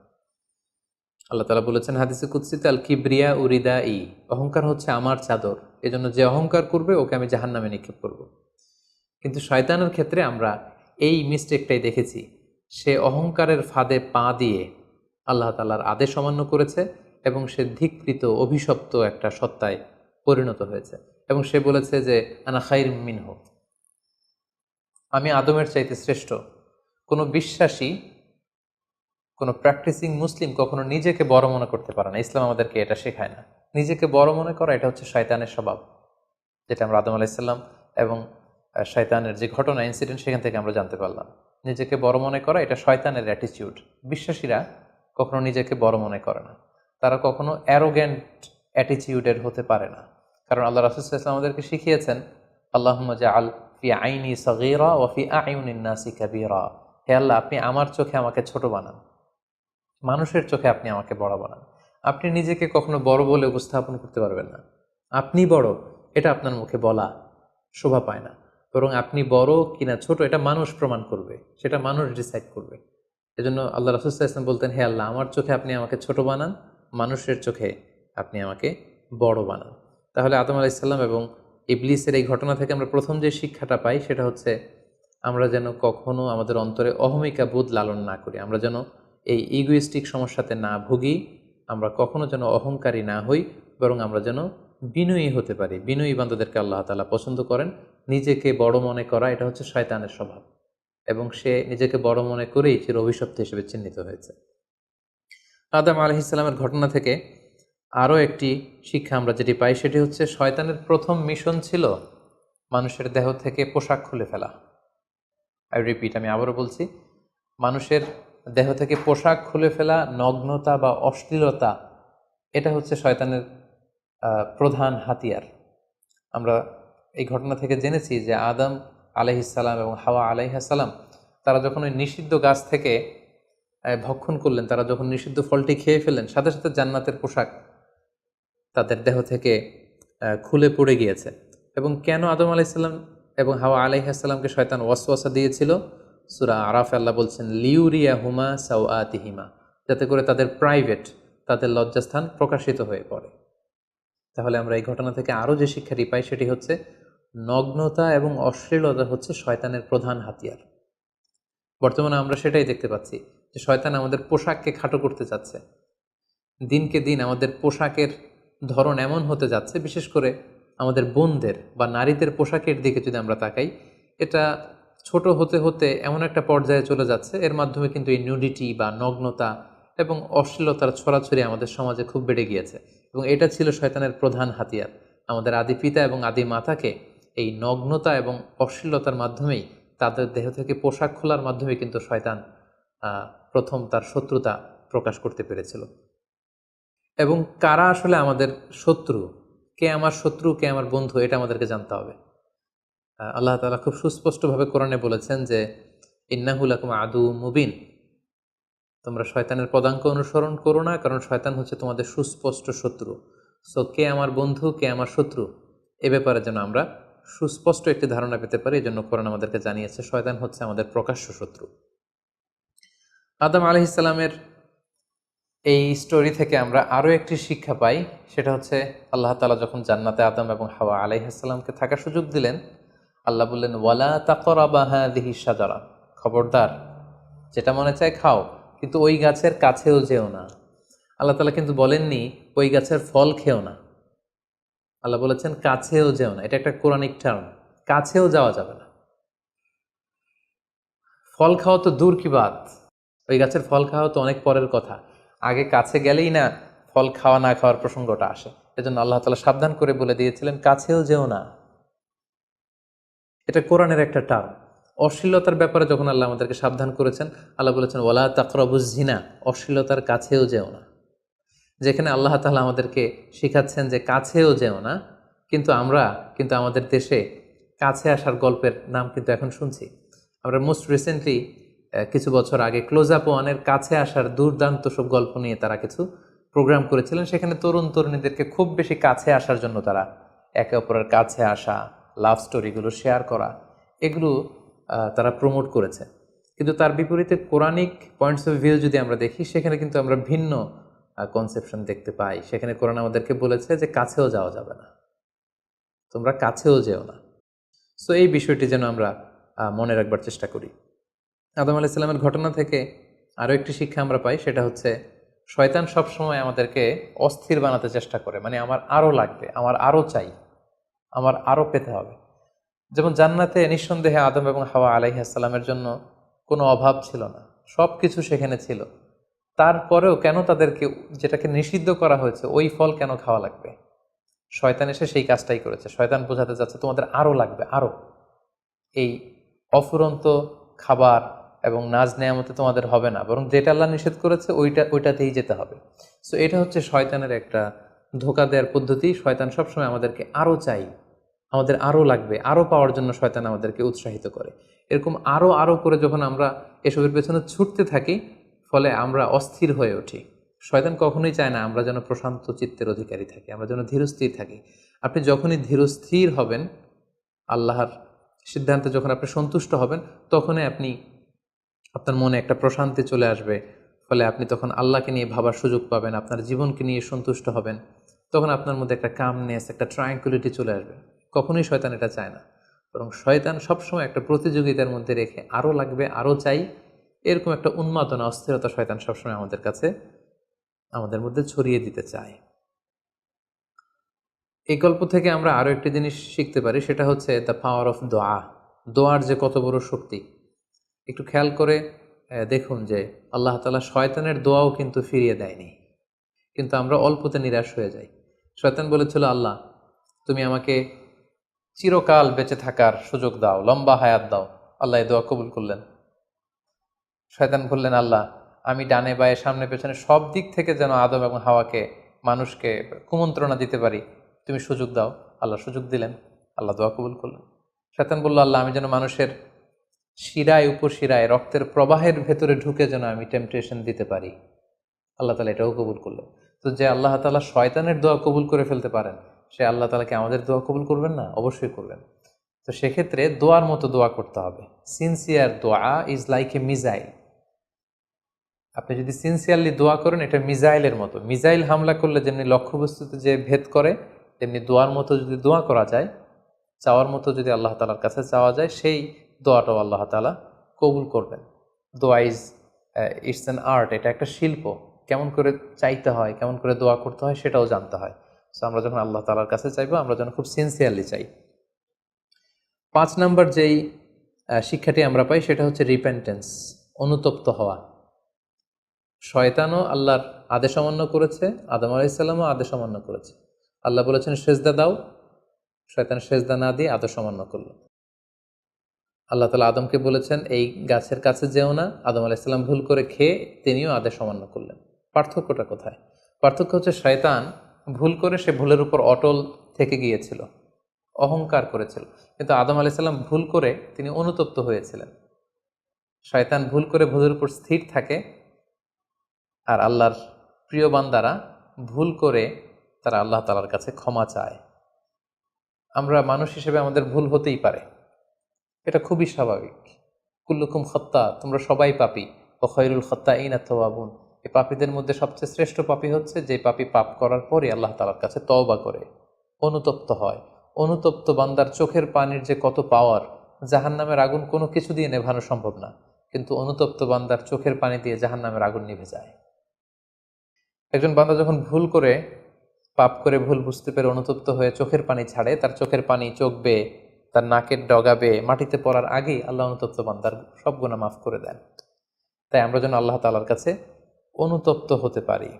আল্লাহ তাআলা বলেছেন হাদিসে কুদসিতে, আল কিবরিয়া উরিদা ই, অহংকার হচ্ছে আমার চাদর, এজন্য যে অহংকার করবে ওকে আমি জাহান্নামে নিক্ষেপ করব। কিন্তু শয়তানের ক্ষেত্রে আমরা এই মিস্টেকটাই দেখেছি। সে অহংকারের ফাঁদে পা দিয়ে আল্লাহ তাআলার আদেশ অমান্য করেছে এবং সে ধিক্কৃত অভিশপ্ত একটা সত্তায় পরিণত হয়েছে। এবং সে বলেছে যে আনা খাইর মিনহু, আমি আদমের চাইতে শ্রেষ্ঠ। কোনো বিশ্বাসী, কোনো প্র্যাকটিসিং মুসলিম কখনো নিজেকে বড় মনে করতে পারে না। ইসলাম আমাদেরকে এটা শেখায় না। নিজেকে বড় মনে করা এটা হচ্ছে শয়তানের স্বভাব, যেটা আমরা আদম আলাইসাল্লাম এবং শয়তানের যে ঘটনা ইনসিডেন্ট সেখান থেকে আমরা জানতে পারলাম। নিজেকে বড় মনে করা এটা শয়তানের অ্যাটিটিউড। বিশ্বাসীরা কখনো নিজেকে বড় মনে করে না, তারা কখনো অ্যারোগ্যান্ট অ্যাটিটিউডের হতে পারে না। কারণ আল্লাহ রাসূল সাল্লাল্লাহু আলাইহি ওয়াসাল্লাম আমাদেরকে শিখিয়েছেন, আল্লাহুম্মা জাআল ফি আইনি সাগীরা ওয়া ফি আ'ইউনিন নাসি কাবীরা, হে আল্লাহ আপনি আমার চোখে আমাকে ছোট বানান, মানুষের চোখে আপনি আমাকে বড় বানান। আপনি নিজেকে কখনো বড় বলে উপস্থাপন করতে পারবেন না। আপনি বড় এটা আপনার মুখে বলা শোভা পায় না, বরং আপনি বড় কিনা ছোট এটা মানুষ প্রমাণ করবে, সেটা মানুষ ডিসাইড করবে। এজন্য আল্লাহ রাসূল সাল্লাল্লাহু আলাইহি ওয়াসাল্লাম বলতেন, হে আল্লাহ আমার চোখে আপনি আমাকে ছোট বানান, মানুষের চোখে আপনি আমাকে বড় বানান। তাহলে আদম আলাইহিস সালাম এবং ইবলিসের এই ঘটনা থেকে আমরা প্রথম যে শিক্ষাটা পাই সেটা হচ্ছে আমরা যেন কখনো আমাদের অন্তরে অহমিকা বোধ লালন না করি, আমরা যেন এই ইগোইস্টিক সমস্যাতে না ভুগি, আমরা কখনো যেন অহংকারী না হই, বরং আমরা যেন বিনয়ী হতে পারি। বিনয়ী বান্দাদেরকে আল্লাহ তাআলা পছন্দ করেন। নিজেকে বড় মনে করা এটা হচ্ছে শয়তানের স্বভাব, এবং সে নিজেকে বড় মনে করেই চির অভিশপ্ত হিসেবে চিহ্নিত হয়েছে। আদম আলাইহিস সালামের ঘটনা থেকে আরও একটি শিক্ষা আমরা যেটি পাই সেটি হচ্ছে শয়তানের প্রথম মিশন ছিল মানুষের দেহ থেকে পোশাক খুলে ফেলা। আই রিপিট, আমি আবারও বলছি, মানুষের দেহ থেকে পোশাক খুলে ফেলা, নগ্নতা বা অশ্লীলতা, এটা হচ্ছে শয়তানের প্রধান হাতিয়ার। আমরা এই ঘটনা থেকে জেনেছি যে আদম আলাইহিসসালাম এবং হাওয়া আলাইহিসসালাম তারা যখন ওই নিষিদ্ধ গাছ থেকে ভক্ষণ করলেন, তারা যখন নিষিদ্ধ ফলটি খেয়ে ফেললেন, সাথে সাথে জান্নাতের পোশাক তাদের দেহ থেকে খুলে পড়ে গিয়েছে। এবং কেন আদম আলাইহিসসালাম এবং হাওয়া আলাইহিসসালামকে শয়তান ওয়াসওয়াসা দিয়েছিল? সূরা আরাফে আল্লাহ বলছেন, লিউরিয়াহুমা সাওআতিহিমা, যাতে করে তাদের প্রাইভেট, তাদের লজ্জাস্থান প্রকাশিত হয়ে পড়ে। তাহলে আমরা এই ঘটনা থেকে আরও যে শিক্ষাটি পাই সেটি হচ্ছে নগ্নতা এবং অশ্লীলতা হচ্ছে শয়তানের প্রধান হাতিয়ার। বর্তমানে আমরা সেটাই দেখতে পাচ্ছি যে শয়তান আমাদের পোশাককে খাটো করতে চাচ্ছে। দিনকে দিন আমাদের পোশাকের ধরন এমন হতে যাচ্ছে, বিশেষ করে আমাদের বোনদের বা নারীদের পোশাকের দিকে যদি আমরা তাকাই, এটা ছোট হতে হতে এমন একটা পর্যায়ে চলে যাচ্ছে, এর মাধ্যমে কিন্তু এই নিউডিটি বা নগ্নতা এবং অশ্লীলতার ছড়াছড়ি আমাদের সমাজে খুব বেড়ে গিয়েছে। এবং এটা ছিল শয়তানের প্রধান হাতিয়ার। আমাদের আদি পিতা এবং আদি মাতাকে এই নগ্নতা এবং অশ্লীলতার মাধ্যমেই, তাদের দেহ থেকে পোশাক খোলার মাধ্যমে কিন্তু শয়তান প্রথম তার শত্রুতা প্রকাশ করতে পেরেছিল। এবং কারা আসলে আমাদের শত্রু, কে আমার শত্রু কে আমার বন্ধু, এটা আমাদেরকে জানতে হবে। আল্লাহ তাআলা খুব সুস্পষ্টভাবে কোরআনে বলেছেন যে ইন্নাহু লাকুম আদু মুবিন, তোমরা শয়তানের পদাঙ্ক অনুসরণ করো না, কারণ শয়তান হচ্ছে তোমাদের সুস্পষ্ট শত্রু। সো কে আমার বন্ধু কে আমার শত্রু, এ ব্যাপারে যেন আমরা সুস্পষ্ট একটি ধারণা পেতে পারি, এই জন্য কোরআন আমাদেরকে জানিয়েছে শয়তান হচ্ছে আমাদের প্রকাশ্য শত্রু। আদম আলাইহিস সালামের এই স্টোরি থেকে আমরা আরও একটি শিক্ষা পাই, সেটা হচ্ছে আল্লাহ তাআলা যখন জান্নাতে আদম এবং হাওয়া আলাইহিস সালামকে থাকার সুযোগ দিলেন, আল্লাহ বললেন ওয়ালা তাকরাবা হাযিহি শাজারা, খবরদার যেটা মনে চায় খাও, কিন্তু ওই গাছের কাছেও যেও না। আল্লাহ তাআলা কিন্তু বলেননি ওই গাছের ফল খেও না, আল্লাহ বলেছেন কাছেও যেও না। এটা একটা কোরআনিক টার্ম, কাছেও যাওয়া যাবে না। ফল খাওয়া তো দূর কি বাত, ওই গাছের ফল খাওয়া তো অনেক পরের কথা, আগে কাছে গেলেই না ফল খাওয়া না খাওয়ার প্রসঙ্গটা আসে। এজন্য আল্লাহ তাআলা সাবধান করে বলে দিয়েছিলেন কাছেও যেও না। এটা কোরআনের একটা টার্ম। অশ্লীলতার ব্যাপারে যখন আল্লাহ আমাদেরকে সাবধান করেছেন, আল্লাহ বলেছেন ওয়ালা তাকরাবুজ জিনা, অশ্লীলতার কাছেও যেও না। যেখানে আল্লাহ তাআলা আমাদেরকে শিখাচ্ছেন যে কাছেও যেও না, কিন্তু আমরা আমাদের দেশে কাছে আসার গল্পের নাম কিন্তু এখন শুনছি। আমরা মোস্ট রিসেন্টলি কিছু বছর আগে ক্লোজ আপ ওয়ানের কাছে আসার দুর্দান্ত সব গল্প নিয়ে তারা কিছু প্রোগ্রাম করেছিলেন, সেখানে তরুণ তরুণীদেরকে খুব বেশি কাছে আসার জন্য তারা একে অপরের কাছে আসা, লাভ স্টোরিগুলো শেয়ার করা, এগুলো তারা প্রমোট করেছে। কিন্তু তার বিপরীতে কোরআনিক পয়েন্টস অফ ভিউ যদি আমরা দেখি, সেখানে কিন্তু আমরা ভিন্ন কনসেপশন দেখতে পাই। সেখানে কোরআন আমাদেরকে বলেছে যে কাছেও যাওয়া যাবে না, তোমরা কাছেও যেও না। সো এই বিষয়টি যেন আমরা মনে রাখবার চেষ্টা করি। আদম আলাইহিস সালামের ঘটনা থেকে আরও একটি শিক্ষা আমরা পাই, সেটা হচ্ছে শয়তান সবসময় আমাদেরকে অস্থির বানাতে চেষ্টা করে। মানে আমার আরও লাগবে, আমার আরও চাই, আমার আরও পেতে হবে। যেমন জান্নাতে নিঃসন্দেহে আদম এবং হাওয়া আলাইহিস সালামের জন্য কোনো অভাব ছিল না, সব কিছু সেখানে ছিল। তারপরেও কেন তাদেরকে, যেটাকে নিষিদ্ধ করা হয়েছে, ওই ফল কেন খাওয়া লাগবে? শয়তান এসে সেই কাজটাই করেছে। শয়তান বোঝাতে চাচ্ছে তোমাদের আরও লাগবে, আরও। এই অফুরন্ত খাবার এবং নাজ নেয়ামতে তোমাদের হবে না, বরং যেটা আল্লাহ নিষেধ করেছে ওইটাতেই যেতে হবে। সো এটা হচ্ছে শয়তানের একটা ধোঁকা দেওয়ার পদ্ধতি। শয়তান সবসময় আমাদেরকে আরও চাই, আমাদের আরও লাগবে, আরও পাওয়ার জন্য শয়তান আমাদেরকে উৎসাহিত করে। এরকম আরও আরও করে যখন আমরা এসবের পেছনে ছুটতে থাকি, ফলে আমরা অস্থির হয়ে উঠি। শয়তান কখনোই চায় না আমরা যেন প্রশান্ত চিত্তের অধিকারী থাকি, আমরা যেন ধীরস্থির থাকি। আপনি যখনই ধীরস্থির হবেন, আল্লাহর সিদ্ধান্তে যখন আপনি সন্তুষ্ট হবেন, তখনই আপনার মনে একটা প্রশান্তি চলে আসবে। ফলে আপনি তখন আল্লাহকে নিয়ে ভাবার সুযোগ পাবেন, আপনার জীবনকে নিয়ে সন্তুষ্ট হবেন। তখন আপনার মধ্যে একটা কামনেস, একটা ট্রায়াঙ্কুলিটি চলে আসবে। কখনোই শয়তান এটা চায় না, বরং শয়তান সবসময় একটা প্রতিযোগিতার মধ্যে রেখে আরও লাগবে, আরও চাই, এরকম একটা উন্মাদনা, অস্থিরতা শয়তান সবসময় আমাদের মধ্যে ছড়িয়ে দিতে চায়। এই গল্প থেকে আমরা আরও একটি জিনিস শিখতে পারি, সেটা হচ্ছে দ্য পাওয়ার অফ দোয়া। দোয়ার যে কত বড় শক্তি। একটু খেয়াল করে দেখুন যে আল্লাহ তাআলা শয়তানের দোয়াও কিন্তু ফিরিয়ে দেয়নি, কিন্তু আমরা অল্পতে নিরাশ হয়ে যাই। শয়তান বলেছিল, আল্লাহ তুমি আমাকে চিরকাল বেঁচে থাকার সুযোগ দাও, লম্বা হায়াত দাও। আল্লাহ এই দোয়া কবুল করলেন। শয়তান বললেন, আল্লাহ আমি ডানে বায়ে সামনে পেছনে সব দিক থেকে যেন আদম এবং হাওয়াকে, মানুষকে কুমন্ত্রণা দিতে পারি, তুমি সুযোগ দাও। আল্লাহ সুযোগ দিলেন, আল্লাহ দোয়া কবুল করলেন। শয়তান বলল, আল্লাহ আমি যেন মানুষের শিরায় উপশিরায় রক্তের প্রবাহের ভেতরে ঢুকে যেন আমি টেম্পটেশন দিতে পারি। আল্লাহ তালা এটাও কবুল করলেন। তো যে আল্লাহ তালা শয়তানের দোয়া কবুল করে ফেলতে পারেন, সে আল্লাহ তালাকে আমাদের দোয়া কবুল করবেন না? অবশ্যই করবেন। তো সেক্ষেত্রে দোয়ার মতো দোয়া করতে হবে। সিনসিয়ার দোয়া ইজ লাইক এ মিজাইল। আপনি যদি সিনসিয়ারলি দোয়া করেন, এটা মিজাইলের মতো। মিজাইল হামলা করলে যেমনি লক্ষ্যবস্তুতে যে ভেদ করে, তেমনি দোয়ার মতো যদি দোয়া করা যায়, চাওয়ার মতো যদি আল্লাহ তালার কাছে চাওয়া যায়, সেই দোয়াটাও আল্লাহ তালা কবুল করবেন। দোয়া ইটস অ্যান আর্ট, এটা একটা শিল্প। কেমন করে চাইতে হয়, কেমন করে দোয়া করতে হয়, সেটাও জানতে হয়। সো আমরা যখন আল্লাহ তালার কাছে চাইবো, আমরা যেন খুব সিনসিয়ারলি চাই। 5 নম্বর যেই শিক্ষাটি আমরা পাই, সেটা হচ্ছে রিপেন্টেন্স, অনুতপ্ত হওয়া। শয়তানও আল্লাহর আদেশ অমান্য করেছে, আদম আলাইহিস সালামও আদেশ অমান্য করেছে। আল্লাহ বলেছেন সেজদা দাও, শয়তান সেজদা না দিয়ে আদেশ অমান্য করলো। আল্লাহ তাআলা আদমকে বলেছেন এই গাছের কাছে যেও না, আদম আলাইহিস সালাম ভুল করে খেয়ে তিনিও আদেশ অমান্য করলেন। পার্থক্যটা কোথায়? পার্থক্য হচ্ছে শয়তান ভুল করে সে ভুলের উপর অটল থেকে গিয়েছিল, অহংকার করেছিল। কিন্তু আদম আলাইহিস সালাম ভুল করে তিনি অনুতপ্ত হয়েছিলেন। শয়তান ভুল করে ভুলের উপর স্থির থাকে, আর আল্লাহর প্রিয় বান্দারা ভুল করে তারা আল্লাহ তাআলার কাছে ক্ষমা চায়। আমরা মানুষ হিসেবে আমাদের ভুল হতেই পারে, এটা খুবই স্বাভাবিক। কুল্লুকুম খত্তা, তোমরা সবাই পাপী। ও খয়রুল খত্তাইনা তাওয়াবুন, এই পাপীদের মধ্যে সবচেয়ে শ্রেষ্ঠ পাপী হচ্ছে যে পাপী পাপ করার পরই আল্লাহ তাআলার কাছে তওবা করে, অনুতপ্ত হয়। অনুতপ্ত বান্দার চোখের পানির যে কত পাওয়ার, জাহান্নামের আগুন কোনো কিছু দিয়ে নেভানো সম্ভব না, কিন্তু অনুতপ্ত বান্দার চোখের পানি দিয়ে জাহান্নামের আগুন নিভে যায়। একজন বান্দা যখন ভুল করে, পাপ করে, ভুল বুঝতে পেরে অনুতপ্ত হয়ে চোখের পানি ছাড়ে, তার চোখের পানি চোখ বেয়ে, তার নাকের ডগা বেয়ে মাটিতে পড়ার আগেই আল্লাহ অনুতপ্ত বান্দার সব গুনাহ মাফ করে দেন। তাই আমরা যেন আল্লাহ তাআলার কাছে অনুতপ্ত হতে পারি।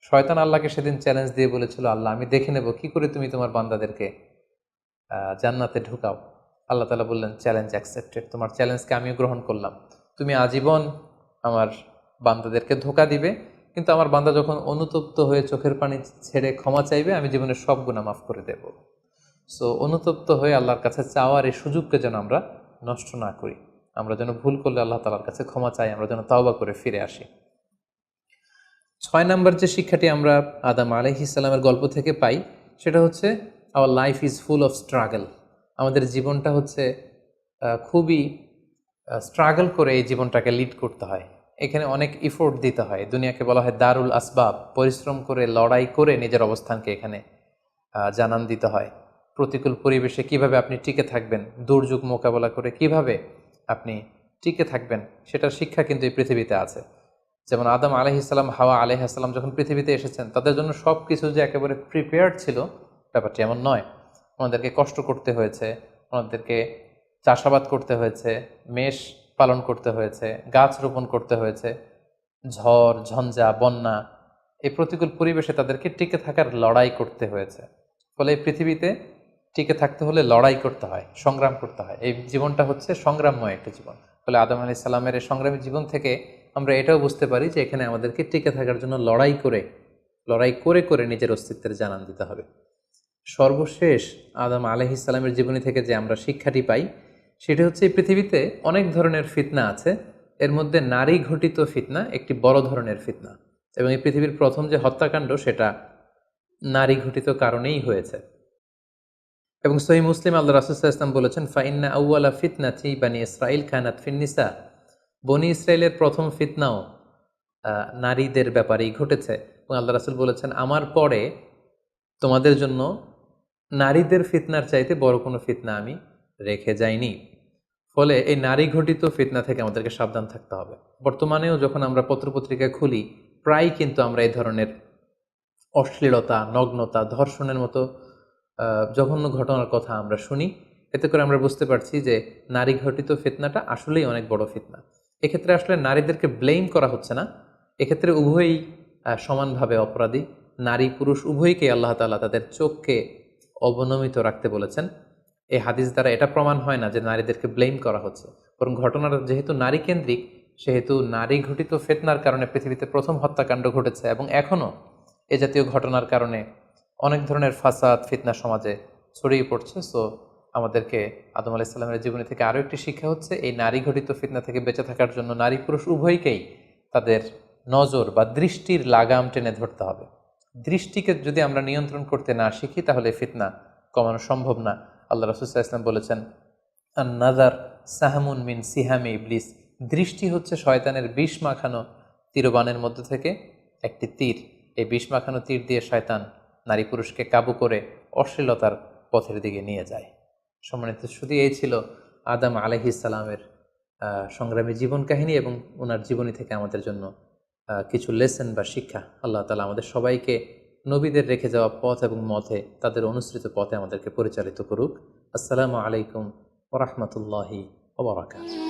শয়তান আল্লাহকে সেদিন চ্যালেঞ্জ দিয়ে বলেছিল, আল্লাহ আমি দেখে নেব কি করে তুমি তোমার বান্দাদেরকে জান্নাতে ঢুকাও। আল্লাহ তাআলা বললেন, চ্যালেঞ্জ অ্যাকসেপ্টেড, তোমার চ্যালেঞ্জকে আমিও গ্রহণ করলাম। তুমি আজীবন আমার বান্দাদেরকে ধোঁকা দিবে, কিন্তু আমার বান্দা যখন অনুতপ্ত হয়ে চোখের পানি ছেড়ে ক্ষমা চাইবে, আমি জীবনের সব গুনাহ মাফ করে দেব। সো অনুতপ্ত হয়ে আল্লাহর কাছে চাওয়ার এই সুযোগকে যেন আমরা নষ্ট না করি। আমরা যেন ভুল করলে আল্লাহ তাআলার কাছে ক্ষমা চাই, আমরা যেন তাওবা করে ফিরে আসি। 6 নম্বর যে শিক্ষাটি আমরা আদম আলাইহিস সালামের গল্প থেকে পাই সেটা হচ্ছে our life is full of struggle. আমাদের জীবনটা হচ্ছে খুবই স্ট্রাগল করে এই জীবনটাকে লিড করতে হয়। এখানে অনেক ইফোর্ট দিতে হয়। দুনিয়াকে বলা হয় দারুল আসবাব, পরিশ্রম করে লড়াই করে নিজের অবস্থানকে এখানে জানান দিতে হয়। প্রতিকূল পরিবেশে কিভাবে আপনি টিকে থাকবেন, দুর্যোগ মোকাবেলা করে কিভাবে আপনি টিকে থাকবেন, সেটার শিক্ষা কিন্তু এই পৃথিবীতে আছে। যেমন আদম আলাইহিসসালাম, হাওয়া আলাইহিসসালাম যখন পৃথিবীতে এসেছেন, তাদের জন্য সব কিছু যে একেবারে প্রিপেয়ার্ড ছিল ব্যাপারটি এমন নয়। ওনাদেরকে কষ্ট করতে হয়েছে, ওনাদেরকে চাষাবাদ করতে হয়েছে, মেষ পালন করতে হয়েছে, গাছ রোপণ করতে হয়েছে, ঝড় ঝঞ্ঝা বন্যা, এই প্রতিকূল পরিবেশে তাদেরকে টিকে থাকার লড়াই করতে হয়েছে। ফলে এই পৃথিবীতে টিকে থাকতে হলে লড়াই করতে হয়, সংগ্রাম করতে হয়। এই জীবনটা হচ্ছে সংগ্রামময় একটা জীবন। ফলে আদম আলাইহিস সালামের এই সংগ্রামী জীবন থেকে আমরা এটাও বুঝতে পারি যে এখানে আমাদেরকে টিকে থাকার জন্য লড়াই করে করে নিজের অস্তিত্বের জানান দিতে হবে। সর্বশেষ আদম আলাইহিস সালামের জীবনী থেকে যে আমরা শিক্ষাটি পাই সেটি হচ্ছে এই পৃথিবীতে অনেক ধরনের ফিতনা আছে, এর মধ্যে নারী ঘটিত ফিতনা একটি বড় ধরনের ফিতনা, এবং এই পৃথিবীর প্রথম যে হত্যাকাণ্ড সেটা নারী ঘটিত কারণেই হয়েছে। এবং সহিহ মুসলিম আল্লাহ রাসূল সাল্লাল্লাহু আলাইহি ওয়াসাল্লাম বলেছেন, ফাইন্না আউওয়ালা ফিতনাতি বানি ইসরাঈল কানাত ফিন্নিসা, বনি ইসরায়েলের প্রথম ফিতনাও নারীদের ব্যাপারেই ঘটেছে। এবং আল্লাহ রাসূল বলেছেন, আমার পরে তোমাদের জন্য নারীদের ফিতনার চাইতে বড় কোনো ফিতনা আমি রেখে যাইনি। ফলে এই নারী ঘটিত ফিতনা থেকে আমাদেরকে সাবধান থাকতে হবে। বর্তমানেও যখন আমরা পত্রপত্রিকা খুলি, প্রায় কিন্তু আমরা এই ধরনের অশ্লীলতা, নগ্নতা, ধর্ষণের মতো জঘন্য ঘটনার কথা আমরা শুনি। এতে করে আমরা বুঝতে পারছি যে নারী ঘটিত ফিতনাটা আসলেই অনেক বড় ফিতনা। এক্ষেত্রে আসলে নারীদেরকে ব্লেম করা হচ্ছে না, এক্ষেত্রে উভয়ই সমানভাবে অপরাধী। নারী পুরুষ উভয়কেই আল্লাহ তাআলা তাদের চোখকে অবনমিত রাখতে বলেছেন। এই হাদিস দ্বারা এটা প্রমাণ হয় না যে নারীদেরকে ব্লেম করা হচ্ছে, বরং ঘটনাটা যেহেতু নারী কেন্দ্রিক, সেহেতু নারী ঘটিত ফিতনার কারণে পৃথিবীতে প্রথম হত্যাকাণ্ড ঘটেছে, এবং এখনও এ জাতীয় ঘটনার কারণে অনেক ধরনের ফাসাদ ফিতনা সমাজে ছড়িয়ে পড়ছে। সো আমাদেরকে আদম আলাইহিস সালামের জীবনী থেকে আরও একটি শিক্ষা হচ্ছে, এই নারী ঘটিত ফিতনা থেকে বেঁচে থাকার জন্য নারী পুরুষ উভয়কেই তাদের নজর বা দৃষ্টির লাগাম টেনে ধরতে হবে। দৃষ্টিকে যদি আমরা নিয়ন্ত্রণ করতে না শিখি তাহলে ফিতনা কমানো সম্ভব না। আল্লাহ রাসূল সাল্লাল্লাহু আলাইহি ওয়াসাল্লাম বলেছেন, আন নাযার সাহমুন মিন সিহামি ইবলিস, দৃষ্টি হচ্ছে শয়তানের বিষ মাখানো তীরবানের মধ্যে থেকে একটি তীর। এই বিষ মাখানো তীর দিয়ে শয়তান নারী পুরুষকে কাবু করে অশ্লীলতার পথের দিকে নিয়ে যায়। সম্মানিত শুধু এই ছিল আদম আলাইহিস সালামের সংগ্রামী জীবন কাহিনী, এবং ওনার জীবনী থেকে আমাদের জন্য কিছু লেসন বা শিক্ষা। আল্লাহ তাআলা আমাদের সবাইকে নবীদের রেখে যাওয়া পথ এবং মতে, তাদের অনুসৃত পথে আমাদেরকে পরিচালিত করুক। আসসালামু আলাইকুম ওয়া রাহমাতুল্লাহি ওয়া বারাকাতুহু।